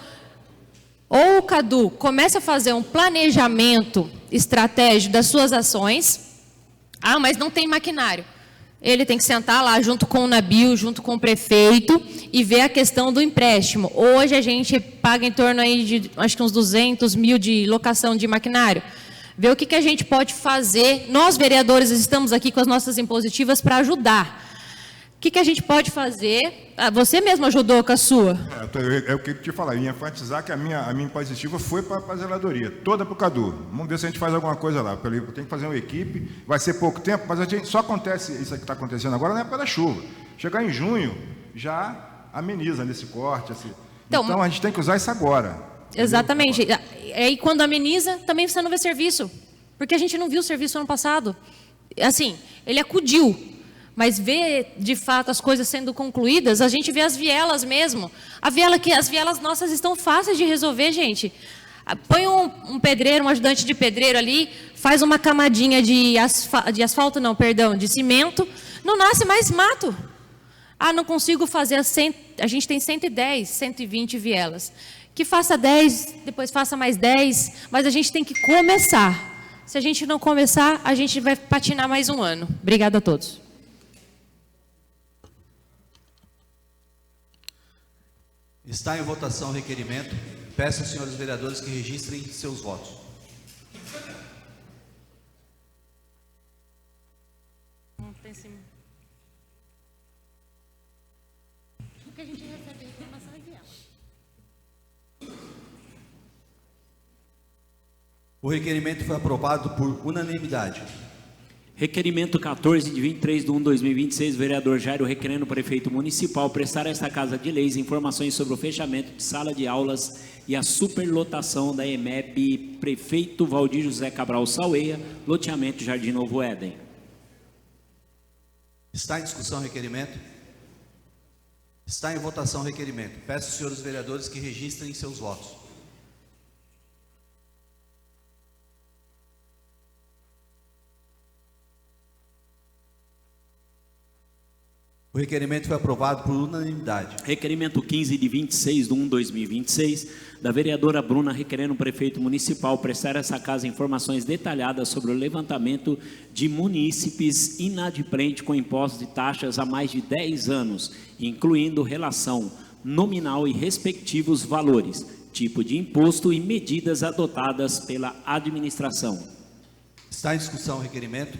[SPEAKER 4] ou o Cadu começa a fazer um planejamento estratégico das suas ações. Ah, mas não tem maquinário. Ele tem que sentar lá junto com o Nabil, junto com o prefeito e ver a questão do empréstimo. Hoje a gente paga em torno aí de, acho que uns 200 mil de locação de maquinário. Ver o que a gente pode fazer. Nós, vereadores, estamos aqui com as nossas impositivas para ajudar. O que a gente pode fazer? Ah, você mesmo ajudou com a sua.
[SPEAKER 5] Eu queria te falar, eu ia enfatizar que a minha impositiva foi para a zeladoria, toda para o Cadu. Vamos ver se a gente faz alguma coisa lá. Tem que fazer uma equipe, vai ser pouco tempo, mas a gente só acontece, isso que está acontecendo agora na época da chuva. Chegar em junho, já ameniza nesse corte. Assim. Então a gente tem que usar isso agora.
[SPEAKER 4] Exatamente. E quando ameniza, também você não vê serviço. Porque a gente não viu o serviço ano passado. Assim, ele acudiu. Mas ver, de fato, as coisas sendo concluídas, a gente vê as vielas mesmo. As vielas nossas estão fáceis de resolver, gente. Põe um pedreiro, um ajudante de pedreiro ali, faz uma camadinha de cimento, não nasce mais mato. Ah, não consigo fazer a gente tem 110, 120 vielas. Que faça 10, depois faça mais 10, mas a gente tem que começar. Se a gente não começar, a gente vai patinar mais um ano. Obrigada a todos.
[SPEAKER 1] Está em votação o requerimento. Peço aos senhores vereadores que registrem seus votos.
[SPEAKER 4] O que a gente recebe a informação é viela.
[SPEAKER 1] O requerimento foi aprovado por unanimidade.
[SPEAKER 2] Requerimento 14, de 23 de 1/2026, vereador Jairo requerendo o prefeito municipal prestar a esta Casa de Leis informações sobre o fechamento de sala de aulas e a superlotação da EMEB, prefeito Valdir José Cabral Saueia, loteamento Jardim Novo Éden.
[SPEAKER 1] Está em discussão o requerimento? Está em votação o requerimento. Peço aos senhores vereadores que registrem seus votos. O requerimento foi aprovado por unanimidade.
[SPEAKER 2] Requerimento 15, de 26 de 1/2026, da vereadora Bruna, requerendo o prefeito municipal prestar a essa casa informações detalhadas sobre o levantamento de munícipes inadimplentes com impostos e taxas há mais de 10 anos, incluindo relação nominal e respectivos valores, tipo de imposto e medidas adotadas pela administração.
[SPEAKER 1] Está em discussão o requerimento?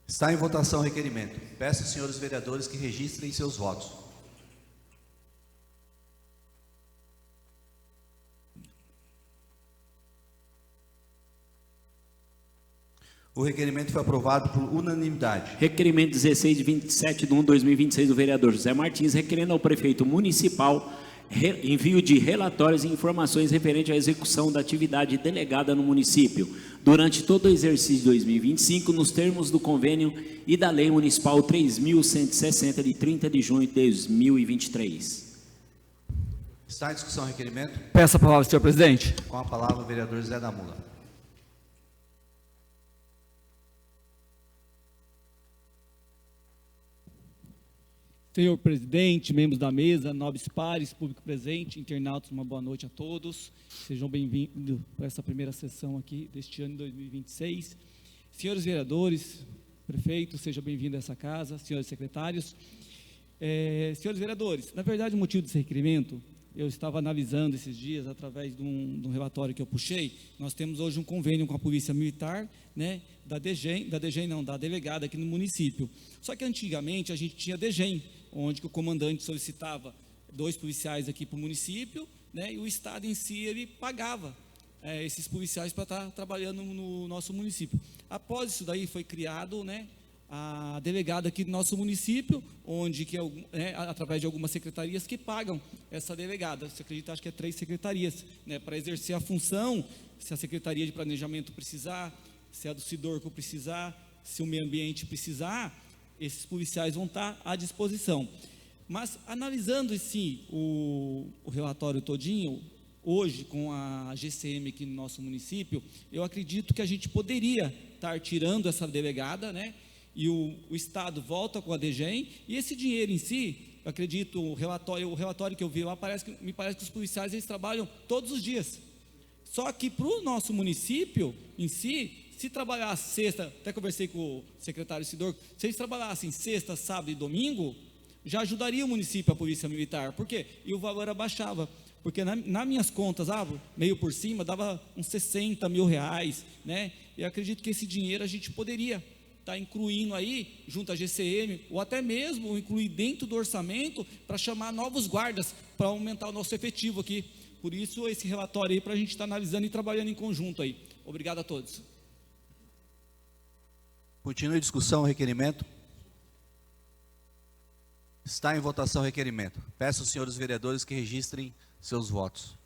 [SPEAKER 1] Está em votação o requerimento. Peço aos senhores vereadores que registrem seus votos. O requerimento foi aprovado por unanimidade.
[SPEAKER 2] Requerimento 16, de 27 de 1/2026, do vereador José Martins, requerendo ao prefeito municipal envio de relatórios e informações referente à execução da atividade delegada no município durante todo o exercício de 2025, nos termos do convênio e da Lei Municipal 3.160, de 30 de junho de 2023.
[SPEAKER 1] Está em discussão o requerimento?
[SPEAKER 8] Peço a palavra, senhor presidente.
[SPEAKER 1] Com a palavra o vereador Zé da Mula.
[SPEAKER 8] Senhor presidente, membros da mesa, nobres pares, público presente, internautas, uma boa noite a todos. Sejam bem-vindos para essa primeira sessão aqui deste ano de 2026. Senhores vereadores, prefeito, seja bem-vindo a essa casa, senhores secretários. Senhores vereadores, na verdade o motivo desse requerimento, eu estava analisando esses dias, através de um relatório que eu puxei. Nós temos hoje um convênio com a Polícia Militar, né, da delegada aqui no município. Só que antigamente a gente tinha DGEM, onde que o comandante solicitava 2 policiais aqui para o município, né, e o Estado em si, ele pagava esses policiais para estar trabalhando no nosso município. Após isso daí foi criado, né, a delegada aqui do nosso município, onde que através de algumas secretarias que pagam essa delegada. Você acredita, acho que é 3 secretarias, né, para exercer a função, se a Secretaria de Planejamento precisar, se a do Sidorco precisar, se o meio ambiente precisar, esses policiais vão estar à disposição. Mas, analisando sim o relatório todinho, hoje com a GCM aqui no nosso município, eu acredito que a gente poderia estar tirando essa delegada, né? E o Estado volta com a DGEM, e esse dinheiro em si, eu acredito, o relatório que eu vi lá, me parece que os policiais eles trabalham todos os dias. Só que para o nosso município em si, se trabalhar sexta, até conversei com o secretário Isidoro, se eles trabalhassem sexta, sábado e domingo, já ajudaria o município, a polícia militar. Por quê? E o valor abaixava. Porque nas minhas contas, meio por cima, dava uns 60 mil reais, né? E eu acredito que esse dinheiro a gente poderia estar incluindo aí, junto à GCM, ou até mesmo incluir dentro do orçamento, para chamar novos guardas, para aumentar o nosso efetivo aqui. Por isso, esse relatório aí, para a gente estar analisando e trabalhando em conjunto aí. Obrigado a todos.
[SPEAKER 1] Continua a discussão, o requerimento. Está em votação o requerimento. Peço aos senhores vereadores que registrem seus votos.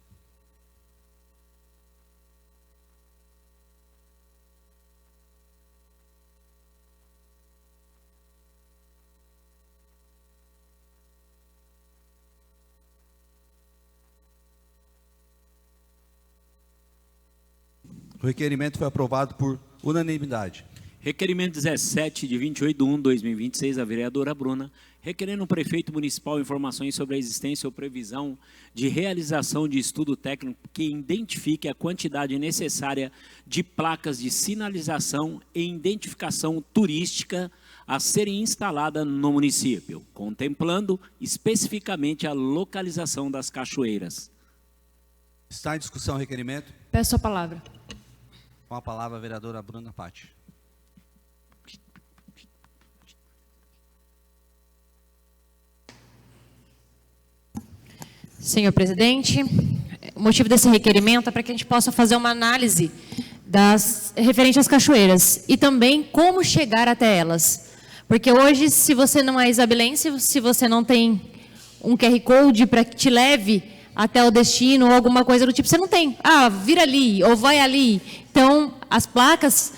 [SPEAKER 1] O requerimento foi aprovado por unanimidade.
[SPEAKER 2] Requerimento 17, de 28/1/2026, da vereadora Bruna, requerendo ao prefeito municipal informações sobre a existência ou previsão de realização de estudo técnico que identifique a quantidade necessária de placas de sinalização e identificação turística a serem instaladas no município, contemplando especificamente a localização das cachoeiras.
[SPEAKER 1] Está em discussão o requerimento.
[SPEAKER 4] Peço a palavra.
[SPEAKER 1] Com a palavra a vereadora Bruna Patti.
[SPEAKER 4] Senhor presidente, o motivo desse requerimento é para que a gente possa fazer uma análise referente às cachoeiras e também como chegar até elas. Porque hoje, se você não é isabelense, se você não tem um QR Code para que te leve até o destino ou alguma coisa do tipo, você não tem. Vira ali ou vai ali. Então, as placas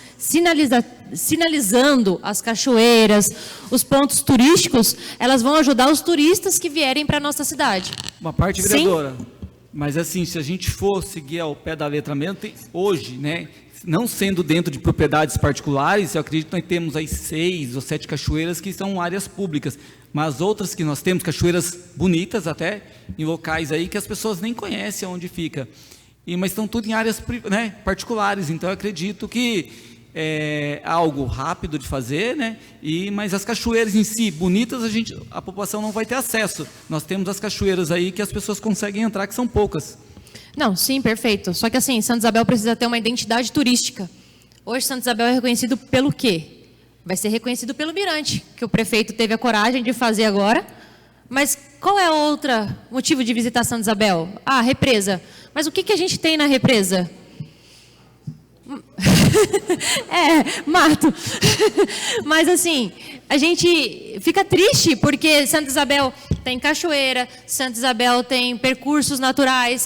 [SPEAKER 4] sinalizando as cachoeiras, os pontos turísticos, elas vão ajudar os turistas que vierem para a nossa cidade.
[SPEAKER 8] Uma parte, vereadora. Sim? Mas assim, se a gente for seguir ao pé da letra mesmo, hoje, né, não sendo dentro de propriedades particulares, eu acredito que nós temos aí 6 ou 7 cachoeiras que são áreas públicas, mas outras que nós temos, cachoeiras bonitas até, em locais aí que as pessoas nem conhecem onde fica. Mas estão tudo em áreas, né, particulares, então eu acredito que é algo rápido de fazer, né? Mas as cachoeiras em si, bonitas, a população não vai ter acesso. Nós temos as cachoeiras aí que as pessoas conseguem entrar, que são poucas.
[SPEAKER 4] Não, sim, perfeito. Só que assim, Santa Isabel precisa ter uma identidade turística. Hoje Santa Isabel é reconhecido pelo quê? Vai ser reconhecido pelo mirante, que o prefeito teve a coragem de fazer agora. Mas qual é outro motivo de visitar Santa Isabel? Represa. Mas o que a gente tem na represa? Mato. Mas assim, a gente fica triste porque Santa Isabel tem cachoeira, Santa Isabel tem percursos naturais,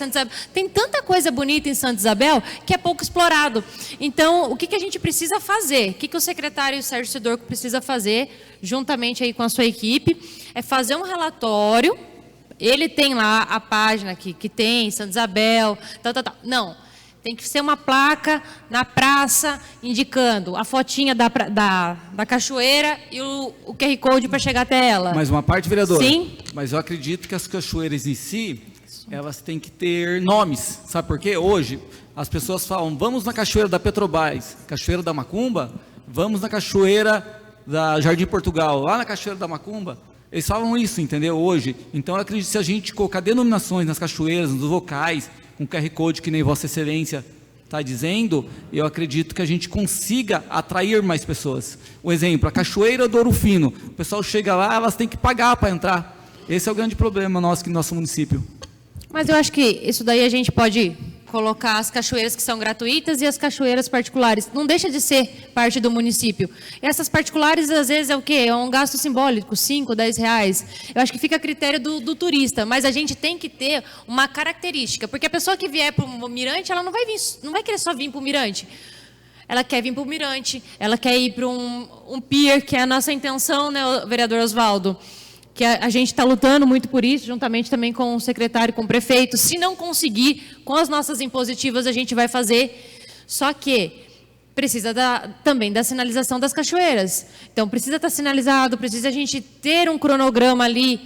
[SPEAKER 4] tem tanta coisa bonita em Santa Isabel que é pouco explorado. Então, o que a gente precisa fazer? O que o secretário Sérgio Sidorco precisa fazer, juntamente aí com a sua equipe, é fazer um relatório. Ele tem lá a página que tem Santa Isabel, tal. Não. Tem que ser uma placa na praça indicando a fotinha da cachoeira e o QR Code para chegar até ela.
[SPEAKER 8] Mais uma parte, vereadora?
[SPEAKER 4] Sim.
[SPEAKER 8] Mas eu acredito que as cachoeiras em si, elas têm que ter nomes. Sabe por quê? Hoje, as pessoas falam, vamos na cachoeira da Petrobras, cachoeira da Macumba, vamos na cachoeira da Jardim Portugal, lá na cachoeira da Macumba. Eles falam isso, entendeu? Hoje. Então, eu acredito que se a gente colocar denominações nas cachoeiras, nos locais, com QR Code que nem Vossa Excelência está dizendo, eu acredito que a gente consiga atrair mais pessoas. Um exemplo, a Cachoeira do Ouro Fino. O pessoal chega lá, elas têm que pagar para entrar. Esse é o grande problema nosso aqui no nosso município.
[SPEAKER 4] Mas eu acho que isso daí a gente pode colocar as cachoeiras que são gratuitas e as cachoeiras particulares. Não deixa de ser parte do município. E essas particulares, às vezes, é o quê? É um gasto simbólico, 5, 10 reais. Eu acho que fica a critério do turista, mas a gente tem que ter uma característica, porque a pessoa que vier para o Mirante, ela não vai querer só vir para o Mirante. Ela quer vir para o Mirante, ela quer ir para um pier, que é a nossa intenção, né, vereador Oswaldo? que a gente está lutando muito por isso, juntamente também com o secretário e com o prefeito. Se não conseguir, com as nossas impositivas, a gente vai fazer. Só que precisa também da sinalização das cachoeiras. Então, precisa estar sinalizado, precisa a gente ter um cronograma ali.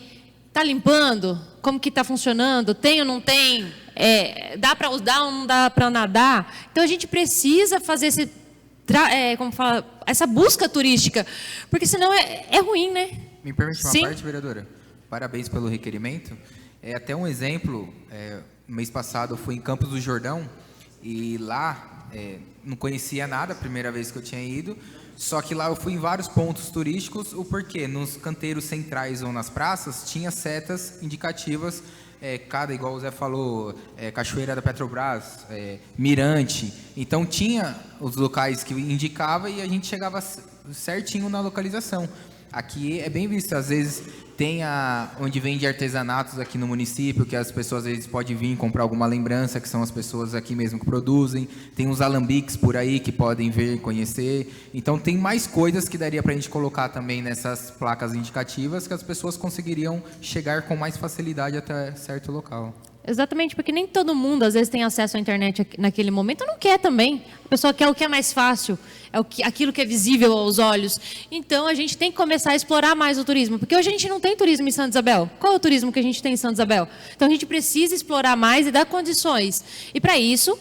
[SPEAKER 4] Está limpando? Como que está funcionando? Tem ou não tem? Dá para usar ou não dá para nadar? Então, a gente precisa fazer essa busca turística, porque senão é ruim, né?
[SPEAKER 6] Me permite uma
[SPEAKER 4] Sim.
[SPEAKER 6] parte, vereadora? Parabéns pelo requerimento. Até um exemplo, no mês passado eu fui em Campos do Jordão e lá não conhecia nada, a primeira vez que eu tinha ido, só que lá eu fui em vários pontos turísticos, o porquê? Nos canteiros centrais ou nas praças tinha setas indicativas, igual o Zé falou, Cachoeira da Petrobras, Mirante, então tinha os locais que indicava e a gente chegava certinho na localização. Aqui é bem visto, às vezes tem onde vende artesanatos aqui no município, que as pessoas às vezes podem vir comprar alguma lembrança, que são as pessoas aqui mesmo que produzem. Tem uns alambiques por aí que podem vir conhecer. Então tem mais coisas que daria para a gente colocar também nessas placas indicativas que as pessoas conseguiriam chegar com mais facilidade até certo local.
[SPEAKER 4] Exatamente, porque nem todo mundo, às vezes, tem acesso à internet naquele momento, não quer também. A pessoa quer o que é mais fácil, aquilo que é visível aos olhos. Então, a gente tem que começar a explorar mais o turismo, porque hoje a gente não tem turismo em Santa Isabel. Qual é o turismo que a gente tem em Santa Isabel? Então, a gente precisa explorar mais e dar condições. E, para isso,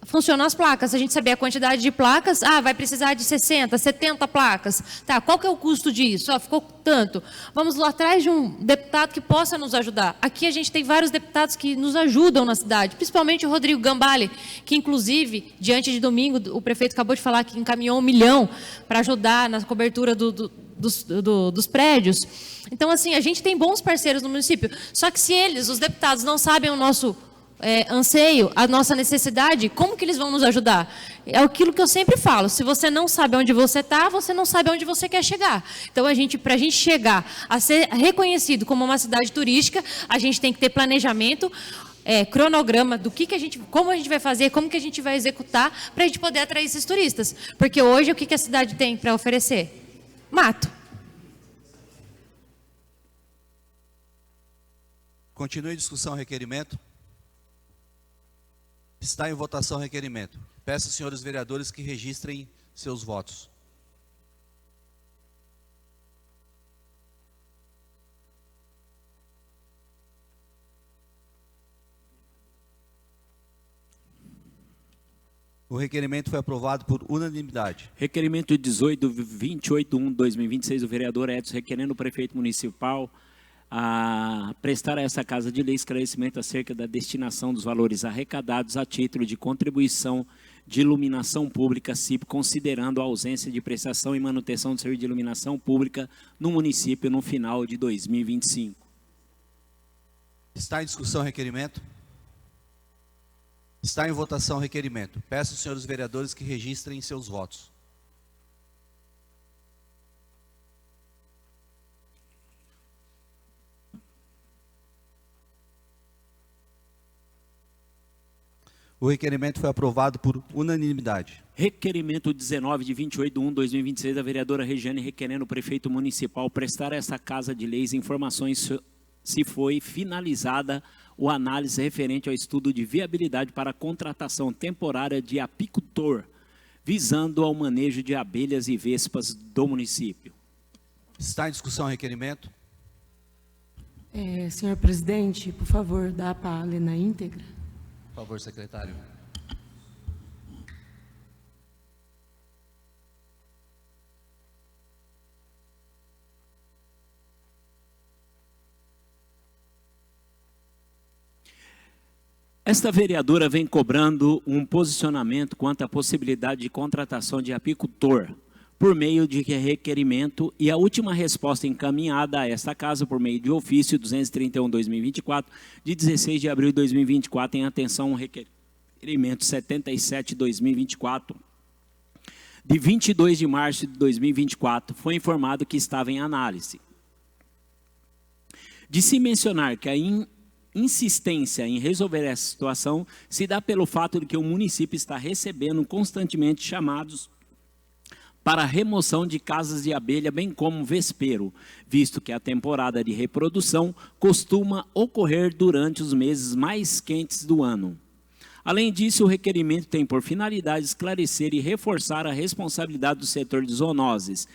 [SPEAKER 4] funcionam as placas. Se a gente saber a quantidade de placas, vai precisar de 60, 70 placas. Tá, qual que é o custo disso? Ficou tanto. Vamos lá atrás de um deputado que possa nos ajudar. Aqui a gente tem vários deputados que nos ajudam na cidade, principalmente o Rodrigo Gambale, que inclusive, diante de domingo, o prefeito acabou de falar que encaminhou 1 milhão para ajudar na cobertura dos prédios. Então, assim, a gente tem bons parceiros no município. Só que se eles, os deputados, não sabem o nosso anseio, a nossa necessidade, como que eles vão nos ajudar? É aquilo que eu sempre falo, se você não sabe onde você está, você não sabe onde você quer chegar. Então, para a gente chegar a ser reconhecido como uma cidade turística, a gente tem que ter planejamento, cronograma do como a gente vai fazer, como que a gente vai executar, para a gente poder atrair esses turistas. Porque hoje, o que a cidade tem para oferecer? Mato.
[SPEAKER 1] Continue a discussão, requerimento. Está em votação o requerimento. Peço aos senhores vereadores que registrem seus votos. O requerimento foi aprovado por unanimidade.
[SPEAKER 2] Requerimento 18.28.1/2026, o vereador Edson requerendo o prefeito municipal a prestar a essa Casa de Lei esclarecimento acerca da destinação dos valores arrecadados a título de contribuição de iluminação pública CIP, considerando a ausência de prestação e manutenção do serviço de iluminação pública no município no final de 2025.
[SPEAKER 1] Está em discussão o requerimento? Está em votação o requerimento. Peço aos senhores vereadores que registrem seus votos. O requerimento foi aprovado por unanimidade.
[SPEAKER 2] Requerimento 19 de 28/1/2026 da vereadora Regiane requerendo o prefeito municipal prestar a essa Casa de Leis informações se foi finalizada a análise referente ao estudo de viabilidade para a contratação temporária de apicultor, visando ao manejo de abelhas e vespas do município.
[SPEAKER 1] Está em discussão o requerimento?
[SPEAKER 9] Senhor presidente, por favor, dá para ler na íntegra.
[SPEAKER 1] Por favor, secretário.
[SPEAKER 2] Esta vereadora vem cobrando um posicionamento quanto à possibilidade de contratação de apicultor por meio de requerimento, e a última resposta encaminhada a esta casa por meio de ofício 231/2024, de 16 de abril de 2024, em atenção ao requerimento 77/2024, de 22 de março de 2024, foi informado que estava em análise. De se mencionar que a insistência em resolver essa situação se dá pelo fato de que o município está recebendo constantemente chamados para a remoção de casas de abelha, bem como vespeiro, visto que a temporada de reprodução costuma ocorrer durante os meses mais quentes do ano. Além disso, o requerimento tem por finalidade esclarecer e reforçar a responsabilidade do setor de zoonoses,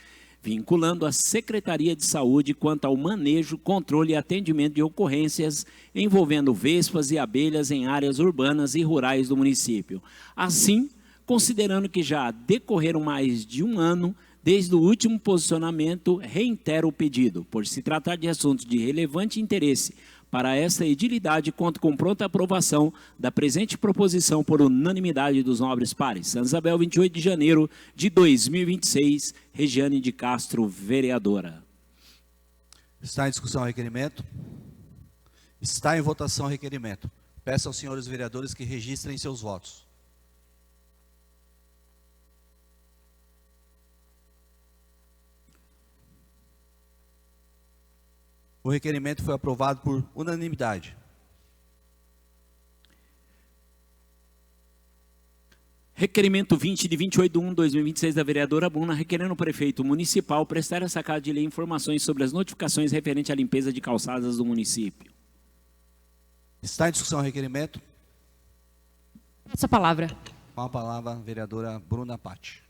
[SPEAKER 2] vinculando a Secretaria de Saúde quanto ao manejo, controle e atendimento de ocorrências envolvendo vespas e abelhas em áreas urbanas e rurais do município. Assim, considerando que já decorreram mais de um ano desde o último posicionamento, reitero o pedido, por se tratar de assuntos de relevante interesse para esta edilidade, conto com pronta aprovação da presente proposição por unanimidade dos nobres pares. Santa Isabel, 28 de janeiro de 2026, Regiane de Castro, vereadora.
[SPEAKER 1] Está em discussão o requerimento? Está em votação o requerimento. Peço aos senhores vereadores que registrem seus votos. O requerimento foi aprovado por unanimidade.
[SPEAKER 2] Requerimento 20 de 28/1/2026 da vereadora Buna, requerendo o prefeito municipal prestar a sacada de lei informações sobre as notificações referentes à limpeza de calçadas do município.
[SPEAKER 1] Está em discussão o requerimento?
[SPEAKER 4] Essa palavra.
[SPEAKER 1] Com a palavra, a vereadora Bruna Patti.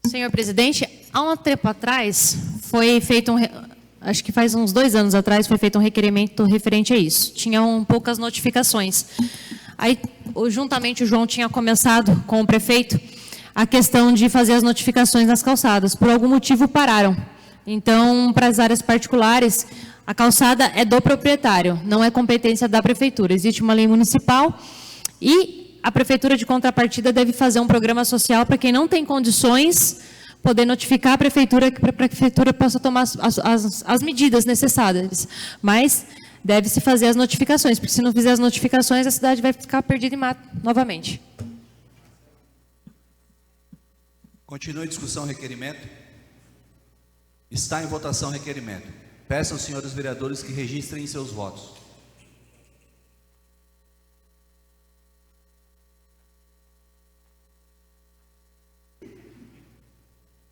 [SPEAKER 4] Senhor presidente, há um tempo atrás foi feito acho que faz uns 2 anos atrás foi feito um requerimento referente a isso. Tinham poucas notificações. Aí, juntamente, o João tinha começado com o prefeito a questão de fazer as notificações nas calçadas. Por algum motivo, pararam. Então, para as áreas particulares, a calçada é do proprietário, não é competência da prefeitura. Existe uma lei municipal e a prefeitura, de contrapartida, deve fazer um programa social para quem não tem condições poder notificar a prefeitura, para a prefeitura possa tomar as medidas necessárias. Mas deve-se fazer as notificações, porque se não fizer as notificações, a cidade vai ficar perdida em mato novamente.
[SPEAKER 1] Continua em discussão o requerimento. Está em votação o requerimento. Peço aos senhores vereadores que registrem seus votos.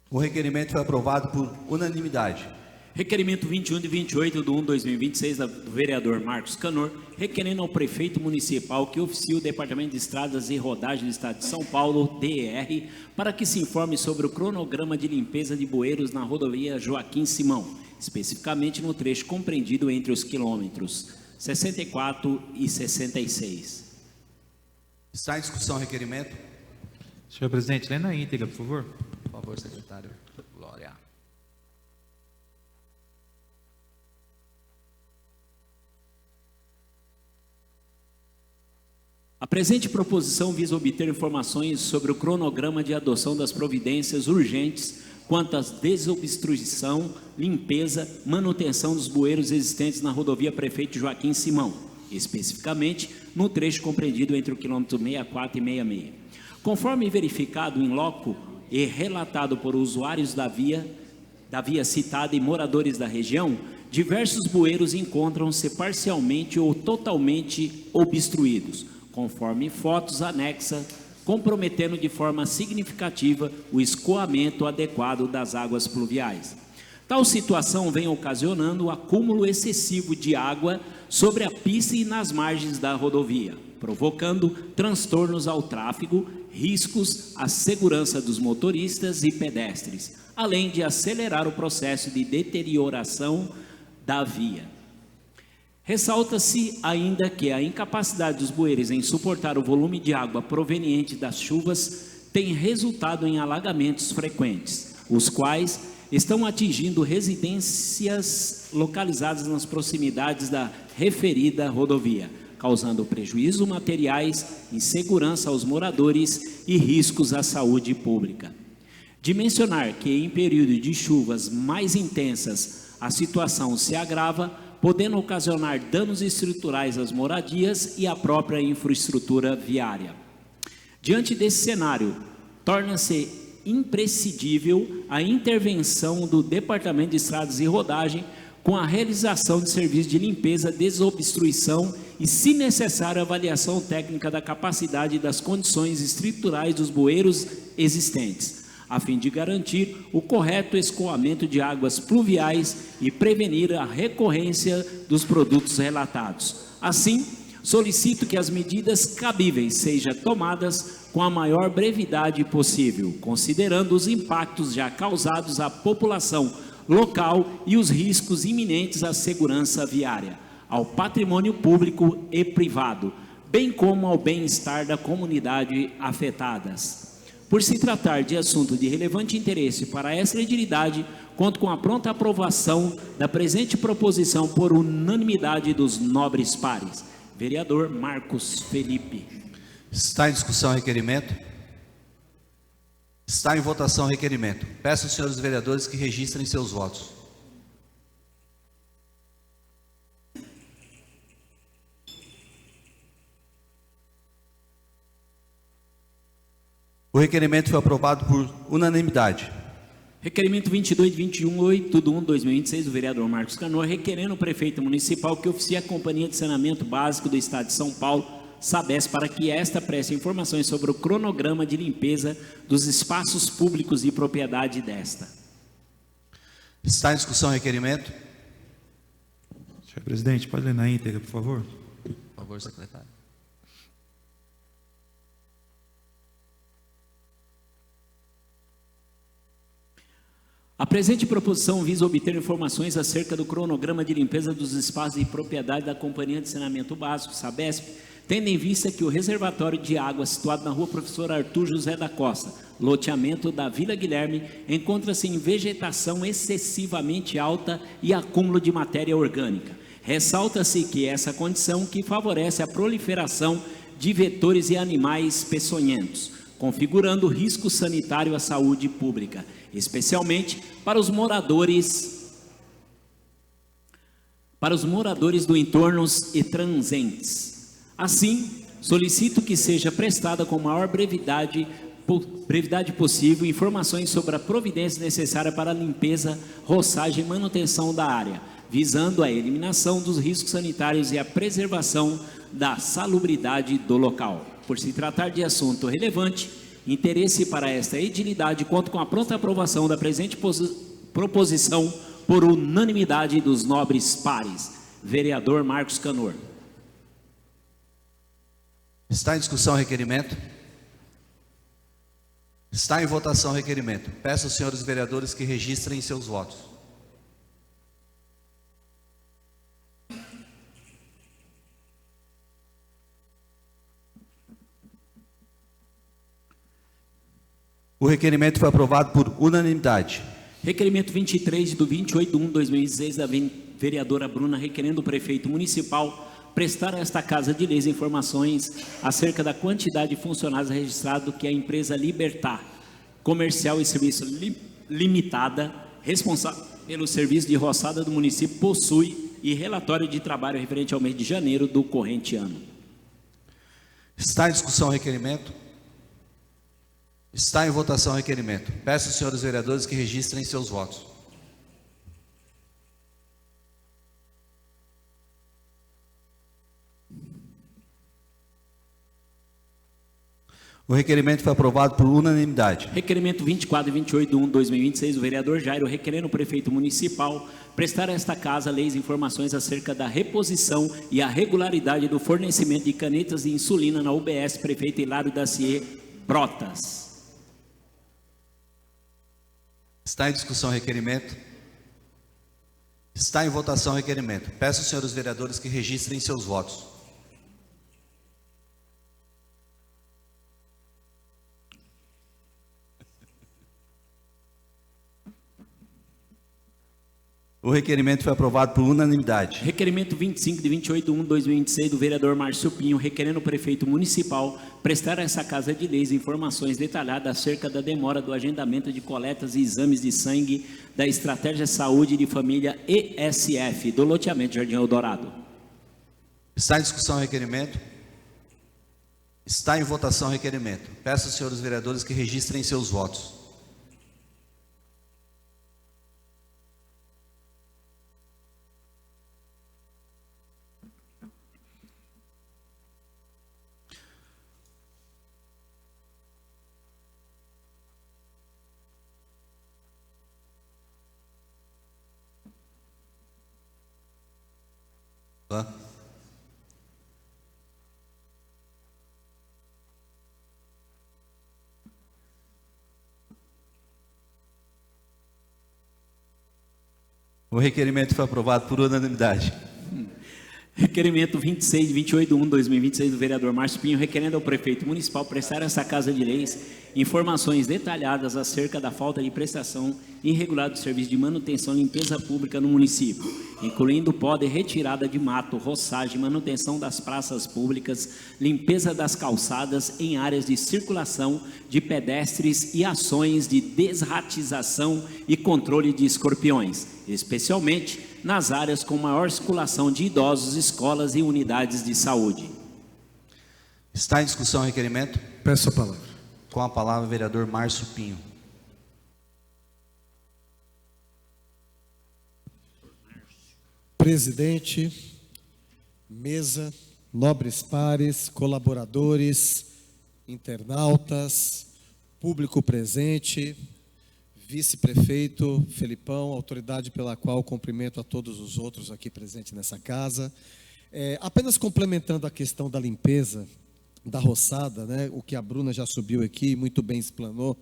[SPEAKER 1] O requerimento foi aprovado por unanimidade.
[SPEAKER 2] Requerimento 21 de 28/1/2026 do vereador Marcos Canor, requerendo ao prefeito municipal que oficie o Departamento de Estradas e Rodagem do Estado de São Paulo, DER, para que se informe sobre o cronograma de limpeza de bueiros na rodovia Joaquim Simão, especificamente no trecho compreendido entre os quilômetros 64 e 66.
[SPEAKER 1] Está em discussão o requerimento?
[SPEAKER 10] Senhor presidente, lê na íntegra, por favor.
[SPEAKER 1] Por favor, secretário. Glória.
[SPEAKER 2] A presente proposição visa obter informações sobre o cronograma de adoção das providências urgentes quanto à desobstrução, limpeza, manutenção dos bueiros existentes na rodovia Prefeito Joaquim Simão, especificamente no trecho compreendido entre o quilômetro 64 e 66. Conforme verificado em loco e relatado por usuários da via citada e moradores da região, diversos bueiros encontram-se parcialmente ou totalmente obstruídos, conforme fotos anexas, comprometendo de forma significativa o escoamento adequado das águas pluviais. Tal situação vem ocasionando o acúmulo excessivo de água sobre a pista e nas margens da rodovia, provocando transtornos ao tráfego, riscos à segurança dos motoristas e pedestres, além de acelerar o processo de deterioração da via. Ressalta-se ainda que a incapacidade dos bueiros em suportar o volume de água proveniente das chuvas tem resultado em alagamentos frequentes, os quais estão atingindo residências localizadas nas proximidades da referida rodovia, causando prejuízos materiais, insegurança aos moradores e riscos à saúde pública. De mencionar que em período de chuvas mais intensas a situação se agrava, podendo ocasionar danos estruturais às moradias e à própria infraestrutura viária. Diante desse cenário, torna-se imprescindível a intervenção do Departamento de Estradas e Rodagem com a realização de serviços de limpeza, desobstruição e, se necessário, avaliação técnica da capacidade e das condições estruturais dos bueiros existentes, a fim de garantir o correto escoamento de águas pluviais e prevenir a recorrência dos produtos relatados. Assim, solicito que as medidas cabíveis sejam tomadas com a maior brevidade possível, considerando os impactos já causados à população local e os riscos iminentes à segurança viária, ao patrimônio público e privado, bem como ao bem-estar da comunidade afetadas. Por se tratar de assunto de relevante interesse para esta entidade, conto com a pronta aprovação da presente proposição por unanimidade dos nobres pares. Vereador Marcos Felipe.
[SPEAKER 1] Está em discussão o requerimento? Está em votação o requerimento. Peço aos senhores vereadores que registrem seus votos. O requerimento foi aprovado por unanimidade.
[SPEAKER 2] Requerimento 22.21.8.1/2026 do vereador Marcos Canor, requerendo o prefeito municipal que oficie a Companhia de Saneamento Básico do Estado de São Paulo, Sabesp, para que esta preste informações sobre o cronograma de limpeza dos espaços públicos de propriedade desta.
[SPEAKER 1] Está em discussão o requerimento?
[SPEAKER 10] Senhor presidente, pode ler na íntegra, por favor?
[SPEAKER 11] Por favor, secretário.
[SPEAKER 2] A presente proposição visa obter informações acerca do cronograma de limpeza dos espaços de propriedade da Companhia de Saneamento Básico, Sabesp, tendo em vista que o reservatório de água situado na rua Professor Arthur José da Costa, loteamento da Vila Guilherme, encontra-se em vegetação excessivamente alta e acúmulo de matéria orgânica. Ressalta-se que essa condição que favorece a proliferação de vetores e animais peçonhentos, configurando risco sanitário à saúde pública, especialmente para os moradores do entorno e transentes. Assim, solicito que seja prestada com a maior brevidade possível informações sobre a providência necessária para a limpeza, roçagem e manutenção da área, visando a eliminação dos riscos sanitários e a preservação da salubridade do local. Por se tratar de assunto relevante, interesse para esta edilidade, conto com a pronta aprovação da presente proposição por unanimidade dos nobres pares. Vereador Marcos Canor.
[SPEAKER 1] Está em discussão o requerimento? Está em votação o requerimento. Peço aos senhores vereadores que registrem seus votos. O requerimento foi aprovado por unanimidade.
[SPEAKER 2] Requerimento 23 do 28/1/2016 da vereadora Bruna, requerendo o prefeito municipal prestar a esta Casa de Leis informações acerca da quantidade de funcionários registrados que a empresa Libertar Comercial e Serviço Limitada, responsável pelo serviço de roçada do município, possui, e relatório de trabalho referente ao mês de janeiro do corrente ano.
[SPEAKER 1] Está em discussão o requerimento? Está em votação o requerimento. Peço aos senhores vereadores que registrem seus votos. O requerimento foi aprovado por unanimidade.
[SPEAKER 2] Requerimento 24 e 28/1/2026 do vereador Jairo, requerendo o prefeito municipal prestar a esta casa leis e informações acerca da reposição e a regularidade do fornecimento de canetas de insulina na UBS Prefeito Hilário Dacier Brotas.
[SPEAKER 1] Está em discussão o requerimento? Está em votação o requerimento. Peço aos senhores vereadores que registrem seus votos. O requerimento foi aprovado por unanimidade.
[SPEAKER 2] Requerimento 25 de 28/1/2026 do vereador Márcio Pinho, requerendo o prefeito municipal prestar a essa Casa de Leis informações detalhadas acerca da demora do agendamento de coletas e exames de sangue da Estratégia Saúde de Família ESF do loteamento Jardim Eldorado.
[SPEAKER 1] Está em discussão o requerimento? Está em votação o requerimento. Peço aos senhores vereadores que registrem seus votos. Tá? O requerimento foi aprovado por unanimidade.
[SPEAKER 2] Requerimento 26 de 28/1/2026 do vereador Márcio Pinho, requerendo ao prefeito municipal prestar a essa Casa de Leis informações detalhadas acerca da falta de prestação irregular do serviço de manutenção e limpeza pública no município, incluindo poda e retirada de mato, roçagem, manutenção das praças públicas, limpeza das calçadas em áreas de circulação de pedestres e ações de desratização e controle de escorpiões, especialmente nas áreas com maior circulação de idosos, escolas e unidades de saúde.
[SPEAKER 1] Está em discussão o requerimento?
[SPEAKER 7] Peço a palavra.
[SPEAKER 1] Com a palavra, o vereador Márcio Pinho.
[SPEAKER 11] Presidente, mesa, nobres pares, colaboradores, internautas, público presente, vice-prefeito Felipão, autoridade pela qual cumprimento a todos os outros aqui presentes nessa casa. Apenas complementando a questão da limpeza, da roçada, né, o que a Bruna já subiu aqui, muito bem explanou,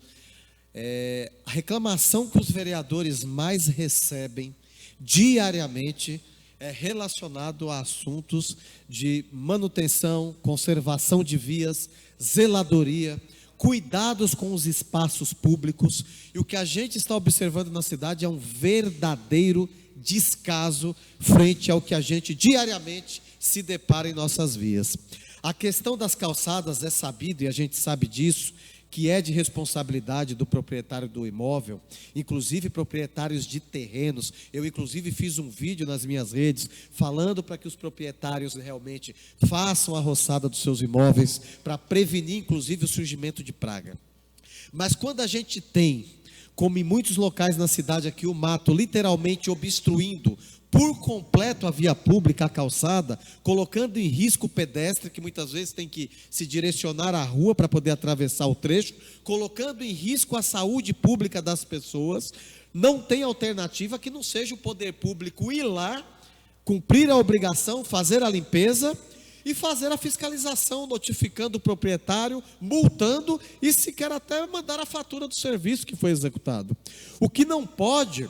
[SPEAKER 11] a reclamação que os vereadores mais recebem diariamente é relacionado a assuntos de manutenção, conservação de vias, zeladoria, cuidados com os espaços públicos, e o que a gente está observando na cidade é um verdadeiro descaso frente ao que a gente diariamente se depara em nossas vias. A questão das calçadas é sabido, e a gente sabe disso, que é de responsabilidade do proprietário do imóvel, inclusive proprietários de terrenos. Eu, inclusive, fiz um vídeo nas minhas redes falando para que os proprietários realmente façam a roçada dos seus imóveis para prevenir, inclusive, o surgimento de praga. Mas quando a gente tem, como em muitos locais na cidade aqui, o mato literalmente obstruindo por completo a via pública, a calçada, colocando em risco o pedestre, que muitas vezes tem que se direcionar à rua para poder atravessar o trecho, colocando em risco a saúde pública das pessoas, não tem alternativa que não seja o poder público ir lá, cumprir a obrigação, fazer a limpeza e fazer a fiscalização, notificando o proprietário, multando e se quer até mandar a fatura do serviço que foi executado. O que não pode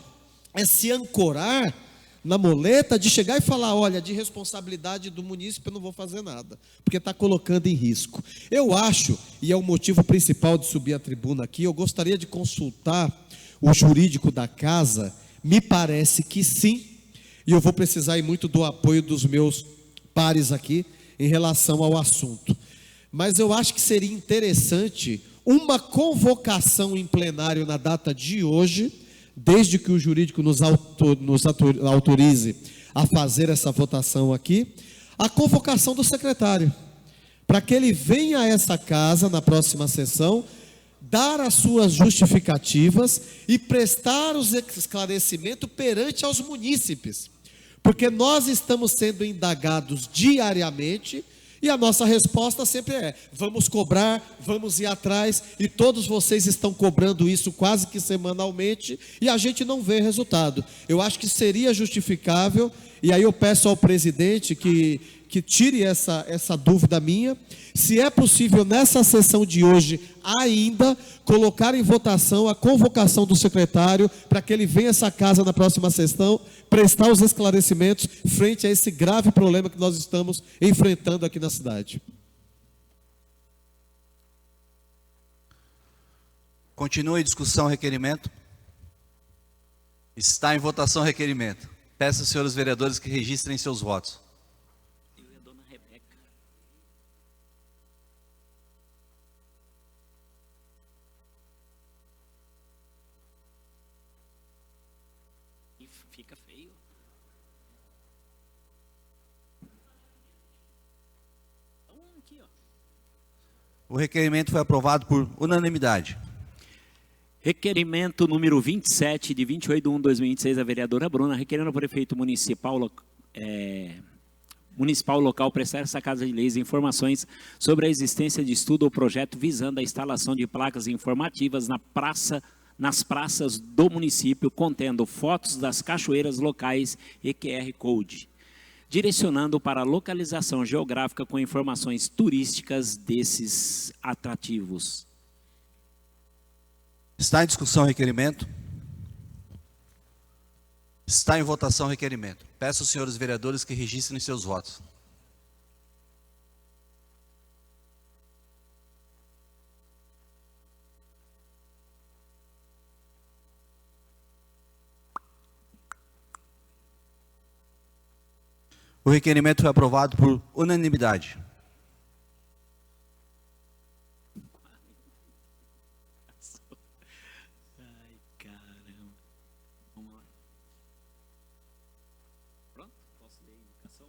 [SPEAKER 11] é se ancorar na moleta de chegar e falar, olha, de responsabilidade do munícipe eu não vou fazer nada, porque está colocando em risco. Eu acho, e é o motivo principal de subir a tribuna aqui, eu gostaria de consultar o jurídico da casa, me parece que sim, e eu vou precisar muito do apoio dos meus pares aqui, em relação ao assunto. Mas eu acho que seria interessante uma convocação em plenário na data de hoje, desde que o jurídico nos autorize a fazer essa votação aqui, a convocação do secretário, para que ele venha a essa casa na próxima sessão, dar as suas justificativas e prestar os esclarecimentos perante aos munícipes, porque nós estamos sendo indagados diariamente e a nossa resposta sempre é: vamos cobrar, vamos ir atrás, e todos vocês estão cobrando isso quase que semanalmente e a gente não vê resultado. Eu acho que seria justificável, e aí eu peço ao presidente que tire essa dúvida minha, se é possível nessa sessão de hoje ainda colocar em votação a convocação do secretário para que ele venha a essa casa na próxima sessão prestar os esclarecimentos frente a esse grave problema que nós estamos enfrentando aqui na cidade.
[SPEAKER 1] Continua em discussão o requerimento. Está em votação o requerimento. Peço aos senhores vereadores que registrem seus votos.
[SPEAKER 2] Fica feio. Então, aqui, ó.
[SPEAKER 1] O requerimento foi aprovado por unanimidade.
[SPEAKER 2] Requerimento número 27, de 28/1/2026, da vereadora Bruna, requerendo ao prefeito municipal local prestar essa Casa de Leis informações sobre a existência de estudo ou projeto visando a instalação de placas informativas nas praças do município, contendo fotos das cachoeiras locais e QR Code. direcionando para a localização geográfica com informações turísticas desses atrativos.
[SPEAKER 1] Está em discussão o requerimento? Está em votação o requerimento. Peço aos senhores vereadores que registrem seus votos. O requerimento foi aprovado por unanimidade.
[SPEAKER 2] Ai, caramba. Vamos lá. Pronto? Posso ler a indicação?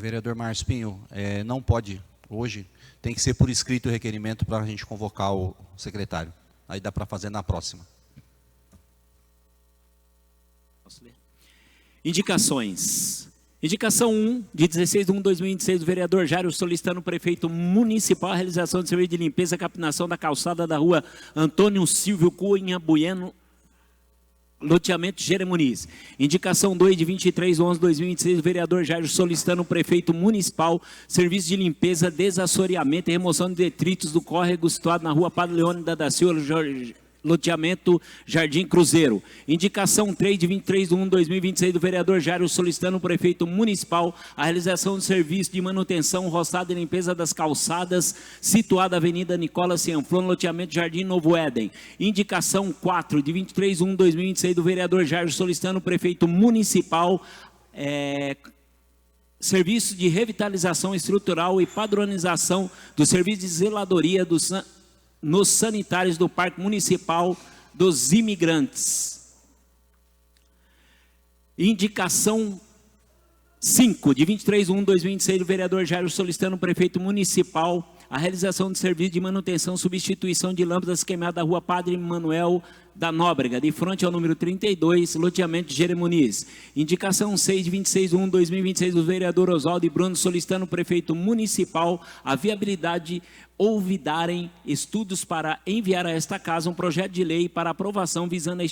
[SPEAKER 1] Vereador Márcio Pinho, não pode hoje, tem que ser por escrito o requerimento para a gente convocar o secretário. Aí dá para fazer na próxima.
[SPEAKER 2] Posso ler? Indicações. Indicação 1, de 16/1/2026, do vereador Jairo solicitando o prefeito municipal a realização de serviço de limpeza e capinação da calçada da rua Antônio Silvio Cunha Bueno, loteamento Jeremuniz. Indicação 2, de 23/11/2026, do vereador Jairo solicitando o prefeito municipal serviço de limpeza, desassoreamento e remoção de detritos do córrego situado na rua Padre Leônidas da Silva, loteamento Jardim Cruzeiro. Indicação 3, de 23/1/2026, do vereador Jairo solicitando o prefeito municipal a realização de serviço de manutenção, roçada e limpeza das calçadas situada na Avenida Nicola Cianflon, loteamento Jardim Novo Éden. Indicação 4, de 23/1/2026, do vereador Jairo solicitando o prefeito municipal serviço de revitalização estrutural e padronização do serviço de zeladoria nos sanitários do Parque Municipal dos Imigrantes. Indicação 5, de 23/1/2026, do vereador Jairo solicitando o prefeito municipal a realização de serviço de manutenção e substituição de lâmpadas queimadas da rua Padre Manuel da Nóbrega, de frente ao número 32, loteamento Jeremuniz. Indicação 6, de 26/1/2026, do vereador Oswaldo e Bruno solicitando o prefeito municipal a viabilidade ouvidarem estudos para enviar a esta casa um projeto de lei para aprovação visando a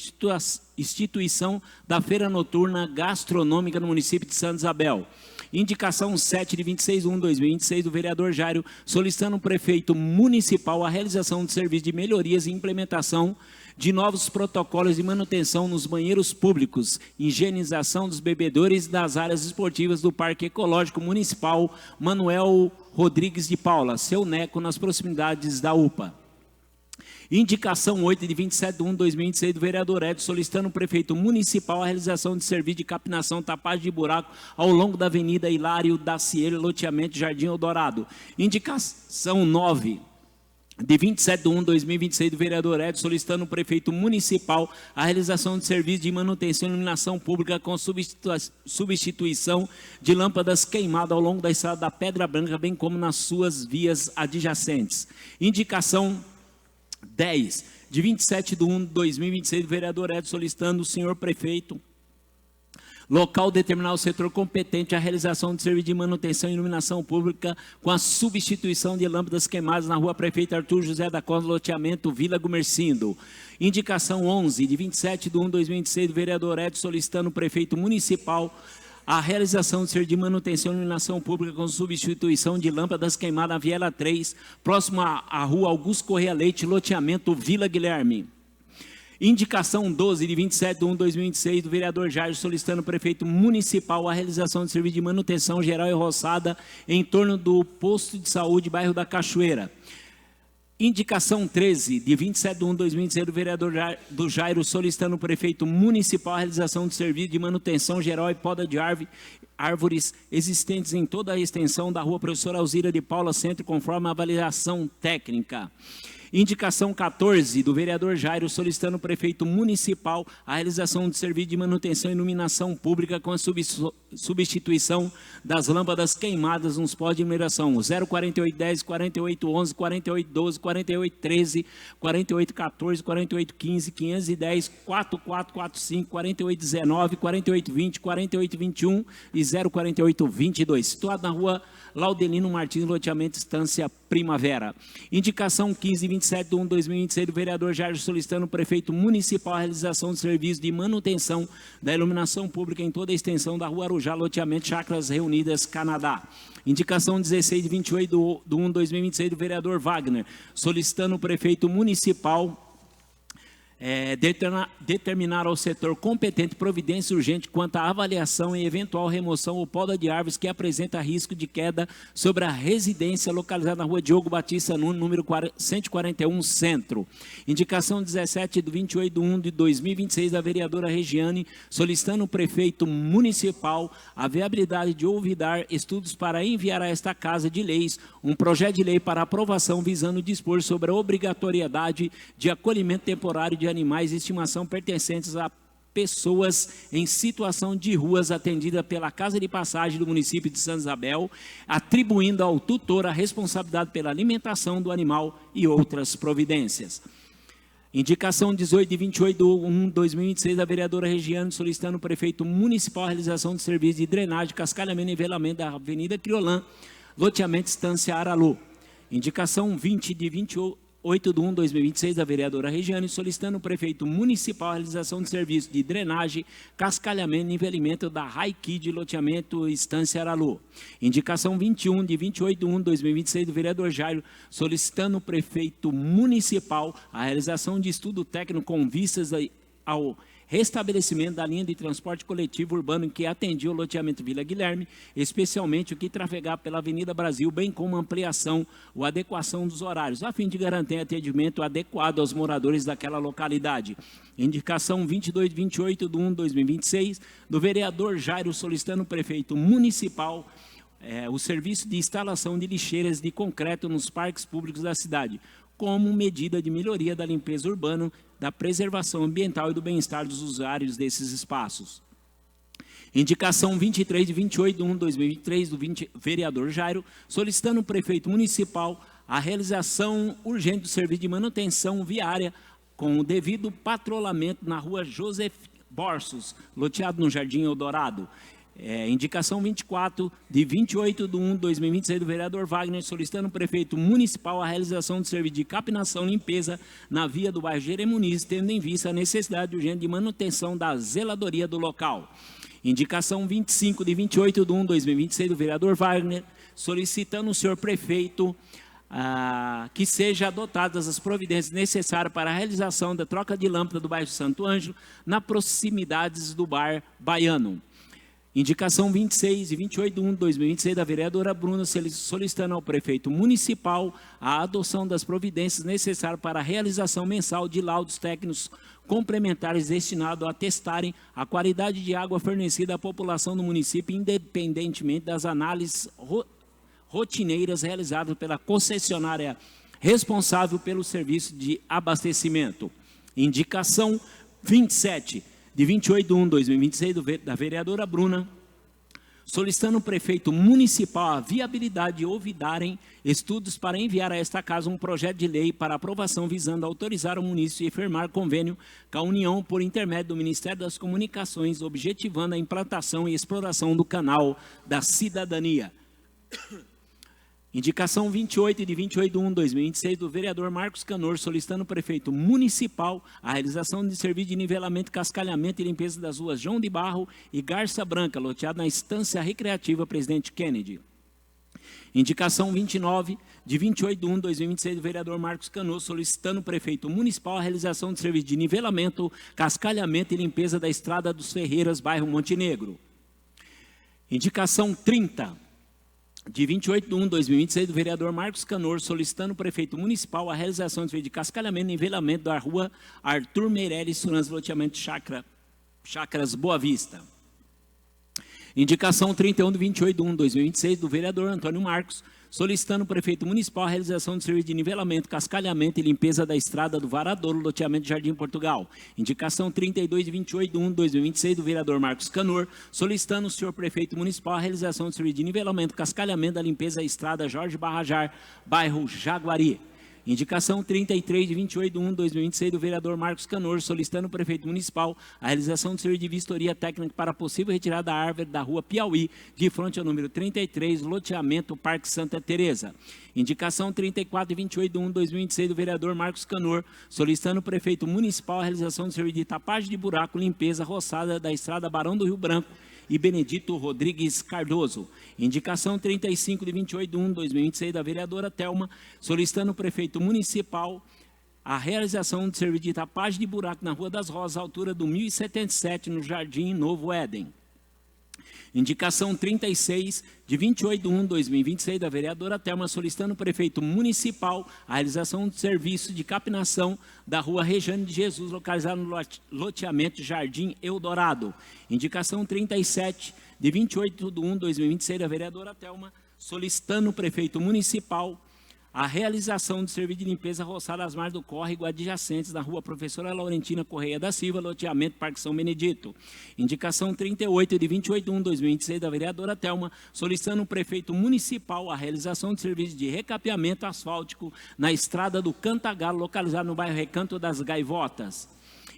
[SPEAKER 2] instituição da feira noturna gastronômica no município de Santa Isabel. Indicação 7, de 26/1/2026, do vereador Jairo solicitando o prefeito municipal a realização de serviços de melhorias e implementação de novos protocolos de manutenção nos banheiros públicos, higienização dos bebedouros das áreas esportivas do Parque Ecológico Municipal Manuel Rodrigues de Paula, seu Neco, nas proximidades da UPA. Indicação 8, de 27/1/2026, do vereador Edson solicitando o prefeito municipal a realização de serviço de capinação, tapagem de buraco ao longo da Avenida Hilário da Cieira, loteamento Jardim Eldorado. Indicação 9, de 27/1/2026, do vereador Edson solicitando o prefeito municipal a realização de serviço de manutenção e iluminação pública com substituição de lâmpadas queimadas ao longo da estrada da Pedra Branca, bem como nas suas vias adjacentes. Indicação 10, de 27/1/2026, do vereador Edson solicitando o senhor prefeito local determinar o setor competente a realização de serviço de manutenção e iluminação pública com a substituição de lâmpadas queimadas na rua Prefeito Arthur José da Costa, loteamento Vila Gumercindo. Indicação 11, de 27/1/2026, do vereador Edson solicitando o prefeito municipal a realização de serviço de manutenção e iluminação pública com substituição de lâmpadas queimadas na Viela 3, próximo à rua Augusto Correia Leite, loteamento Vila Guilherme. Indicação 12, de 27/1/2026, do vereador Jairo solicitando o prefeito municipal a realização de serviço de manutenção geral e roçada em torno do posto de saúde, bairro da Cachoeira. Indicação 13, de 27/1/2026, do vereador Jairo solicitando o prefeito municipal a realização de serviço de manutenção geral e poda de árvores existentes em toda a extensão da rua Professora Alzira de Paula Centro, conforme a avaliação técnica. Indicação 14, do vereador Jairo solicitando o prefeito municipal a realização de serviço de manutenção e iluminação pública com a substituição das lâmpadas queimadas nos postos de iluminação 04810, 4811, 4812, 4813, 4814, 4815, 510, 4445, 4819, 4820, 4821 e 04822, situado na rua Laudelino Martins, loteamento Estância Primavera. Indicação 1527/1/2026 do vereador Jairo solicitando o prefeito municipal a realização de serviço de manutenção da iluminação pública em toda a extensão da Rua Arujá, loteamento Chácaras Reunidas, Canadá. Indicação 16/28/1/2026 do vereador Wagner, solicitando o prefeito municipal determinar ao setor competente providência urgente quanto à avaliação e eventual remoção ou poda de árvores que apresenta risco de queda sobre a residência localizada na Rua Diogo Batista Nunes, número 141, Centro. Indicação 17/28/1/2026 da vereadora Regiane, solicitando o prefeito municipal a viabilidade de ouvidar estudos para enviar a esta Casa de Leis um projeto de lei para aprovação visando dispor sobre a obrigatoriedade de acolhimento temporário de animais de estimação pertencentes a pessoas em situação de ruas atendida pela Casa de Passagem do município de Santa Isabel, atribuindo ao tutor a responsabilidade pela alimentação do animal e outras providências. Indicação 18/28/1/2026 da vereadora Regiane, solicitando o prefeito municipal a realização de serviço de drenagem, cascalhamento e nivelamento da Avenida Criolã, loteamento Estância Aralu. Indicação 20/28/1/2026 da vereadora Regiane, solicitando o prefeito municipal a realização de serviço de drenagem, cascalhamento e nivelamento da Raiki de loteamento Estância Aralu. Indicação 21/28/1/2026 do vereador Jairo, solicitando o prefeito municipal a realização de estudo técnico com vistas ao restabelecimento da linha de transporte coletivo urbano que atendia o loteamento Vila Guilherme, especialmente o que trafegava pela Avenida Brasil, bem como ampliação ou adequação dos horários, a fim de garantir atendimento adequado aos moradores daquela localidade. Indicação 22/28/1/2026 do vereador Jairo, solicitando o prefeito municipal o serviço de instalação de lixeiras de concreto nos parques públicos da cidade, como medida de melhoria da limpeza urbana, da preservação ambiental e do bem-estar dos usuários desses espaços. Indicação 23/28/1/2023 do vereador Jairo, solicitando o prefeito municipal a realização urgente do serviço de manutenção viária com o devido patrulhamento na Rua José Borsos, loteado no Jardim Eldorado. Indicação 24/28/1/2026 do vereador Wagner, solicitando o prefeito municipal a realização de serviço de capinação e limpeza na via do bairro Jeremuniz, tendo em vista a necessidade urgente de manutenção da zeladoria do local. Indicação 25/28/1/2026 do vereador Wagner, solicitando o senhor prefeito que sejam adotadas as providências necessárias para a realização da troca de lâmpada do bairro Santo Ângelo, na proximidades do bar Baiano. Indicação 26/28/1/2026 da vereadora Bruna, solicitando ao prefeito municipal a adoção das providências necessárias para a realização mensal de laudos técnicos complementares destinados a testarem a qualidade de água fornecida à população do município, independentemente das análises rotineiras realizadas pela concessionária responsável pelo serviço de abastecimento. Indicação 27/28/1/2026 da vereadora Bruna, solicitando o prefeito municipal a viabilidade de ouvidarem estudos para enviar a esta casa um projeto de lei para aprovação visando autorizar o município a firmar convênio com a União por intermédio do Ministério das Comunicações, objetivando a implantação e exploração do canal da cidadania. Indicação 28/28/1/2026 do vereador Marcos Canor, solicitando o prefeito municipal a realização de serviço de nivelamento, cascalhamento e limpeza das ruas João de Barro e Garça Branca, loteado na Estância Recreativa Presidente Kennedy. Indicação 29/28/1/2026 do vereador Marcos Canor, solicitando o prefeito municipal a realização de serviço de nivelamento, cascalhamento e limpeza da Estrada dos Ferreiras, bairro Montenegro. Indicação 30/28/1/2026 do vereador Marcos Canor, solicitando o prefeito municipal a realização de serviço de cascalhamento e nivelamento da rua Arthur Meirelles, loteamento Chácaras Boa Vista. Indicação 31/28/1/2026 do vereador Antônio Marcos, solicitando o prefeito municipal a realização de serviço de nivelamento, cascalhamento e limpeza da estrada do Varadouro, loteamento Jardim Portugal. Indicação 32/28/1/2026 do vereador Marcos Canor, solicitando o senhor prefeito municipal a realização de serviço de nivelamento, cascalhamento da limpeza da estrada Jorge Barrajar, bairro Jaguari. Indicação 33 de 28/1/2026 do vereador Marcos Canor, solicitando ao prefeito municipal a realização de serviço de vistoria técnica para possível retirada da árvore da rua Piauí, de frente ao número 33, loteamento Parque Santa Teresa. Indicação 34 de 28/1/2026 do vereador Marcos Canor, solicitando ao prefeito municipal a realização de serviço de tapagem de buraco, limpeza, roçada da estrada Barão do Rio Branco e Benedito Rodrigues Cardoso. Indicação 35 de 28/1/2026 da vereadora Thelma, solicitando ao prefeito municipal a realização de serviço de tapagem de buraco na Rua das Rosas, altura do 1077, no Jardim Novo Éden. Indicação 36 de 28/1/2026 da vereadora Thelma, solicitando ao prefeito municipal a realização de serviço de capinação da Rua Rejane de Jesus, localizada no loteamento Jardim Eldorado. Indicação 37 de 28/1/2026 da vereadora Thelma, solicitando ao prefeito municipal a realização de serviço de limpeza roçada às margens do córrego adjacentes na Rua Professora Laurentina Correia da Silva, loteamento Parque São Benedito. Indicação 38 de 28/1/2026 da vereadora Thelma, solicitando ao prefeito municipal a realização de serviço de recapeamento asfáltico na estrada do Cantagalo, localizada no bairro Recanto das Gaivotas.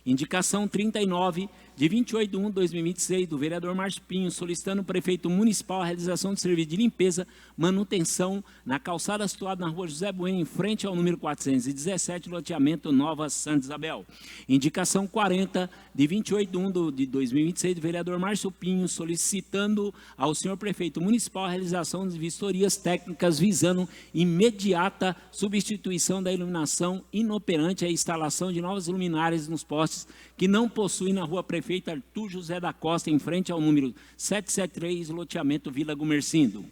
[SPEAKER 2] Indicação 39 de 28/1/2026 do vereador Márcio Pinho, solicitando ao prefeito municipal a realização de serviço de limpeza, manutenção na calçada situada na Rua José Bueno, em frente ao número 417, loteamento Nova Santa Isabel. Indicação 40 de 28/1/2026 do vereador Márcio Pinho, solicitando ao senhor prefeito municipal a realização de vistorias técnicas visando imediata substituição da iluminação inoperante e a instalação de novas luminárias nos postes que não possuem na Rua Prefeito Arthur José da Costa, em frente ao número 773, loteamento Vila Gumercindo.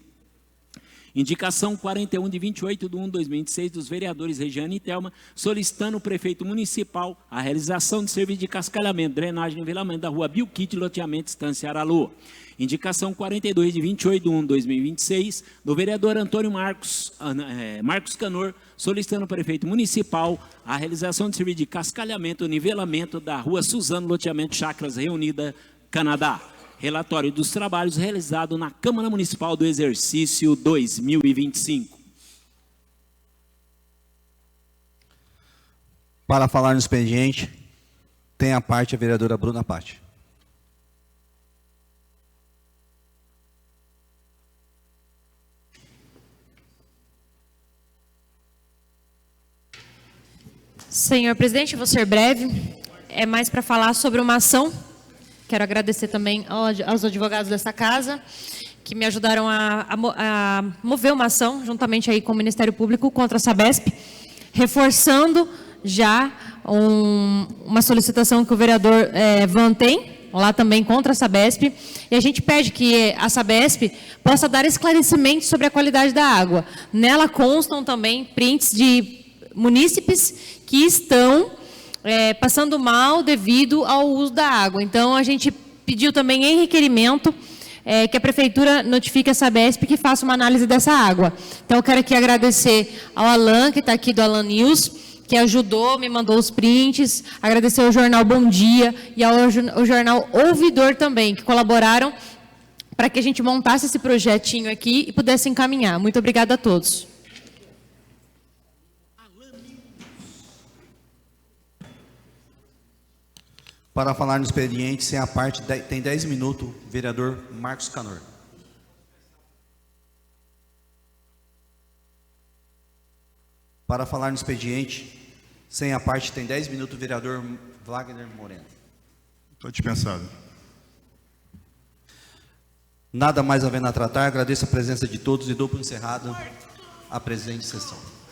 [SPEAKER 2] Indicação 41 de 28/1/2026 dos vereadores Regiane e Thelma, solicitando ao prefeito municipal a realização de serviço de cascalhamento, drenagem e nivelamento da Rua Bilquite, loteamento Estância Aralu. Indicação 42 de 28/1/2026 do vereador Antônio Marcos Canor, solicitando ao prefeito municipal a realização de serviço de cascalhamento e nivelamento da Rua Suzano, loteamento Chacras Reunida, Canadá. Relatório dos trabalhos realizado na Câmara Municipal do exercício 2025.
[SPEAKER 1] Para falar no expediente, tem a parte a vereadora Bruna Patti.
[SPEAKER 4] Senhor presidente, vou ser breve. É mais para falar sobre uma ação. Quero agradecer também aos advogados dessa casa, que me ajudaram a mover uma ação, juntamente aí com o Ministério Público, contra a Sabesp, reforçando já uma solicitação que o vereador Van tem, lá também contra a Sabesp, e a gente pede que a Sabesp possa dar esclarecimentos sobre a qualidade da água. Nela constam também prints de munícipes que estão passando mal devido ao uso da água. Então, a gente pediu também em requerimento que a Prefeitura notifique a Sabesp que faça uma análise dessa água. Então, eu quero aqui agradecer ao Alan, que está aqui do Alan News, que ajudou, me mandou os prints, agradecer ao jornal Bom Dia e ao jornal Ouvidor também, que colaboraram para que a gente montasse esse projetinho aqui e pudesse encaminhar. Muito obrigada a todos.
[SPEAKER 1] Para falar no expediente, sem a parte, tem 10 minutos, vereador Marcos Canor. Para falar no expediente, sem a parte, tem 10 minutos, vereador Wagner Moreno.
[SPEAKER 5] Estou dispensado.
[SPEAKER 1] Nada mais havendo a tratar, agradeço a presença de todos e dou por encerrada a presente sessão.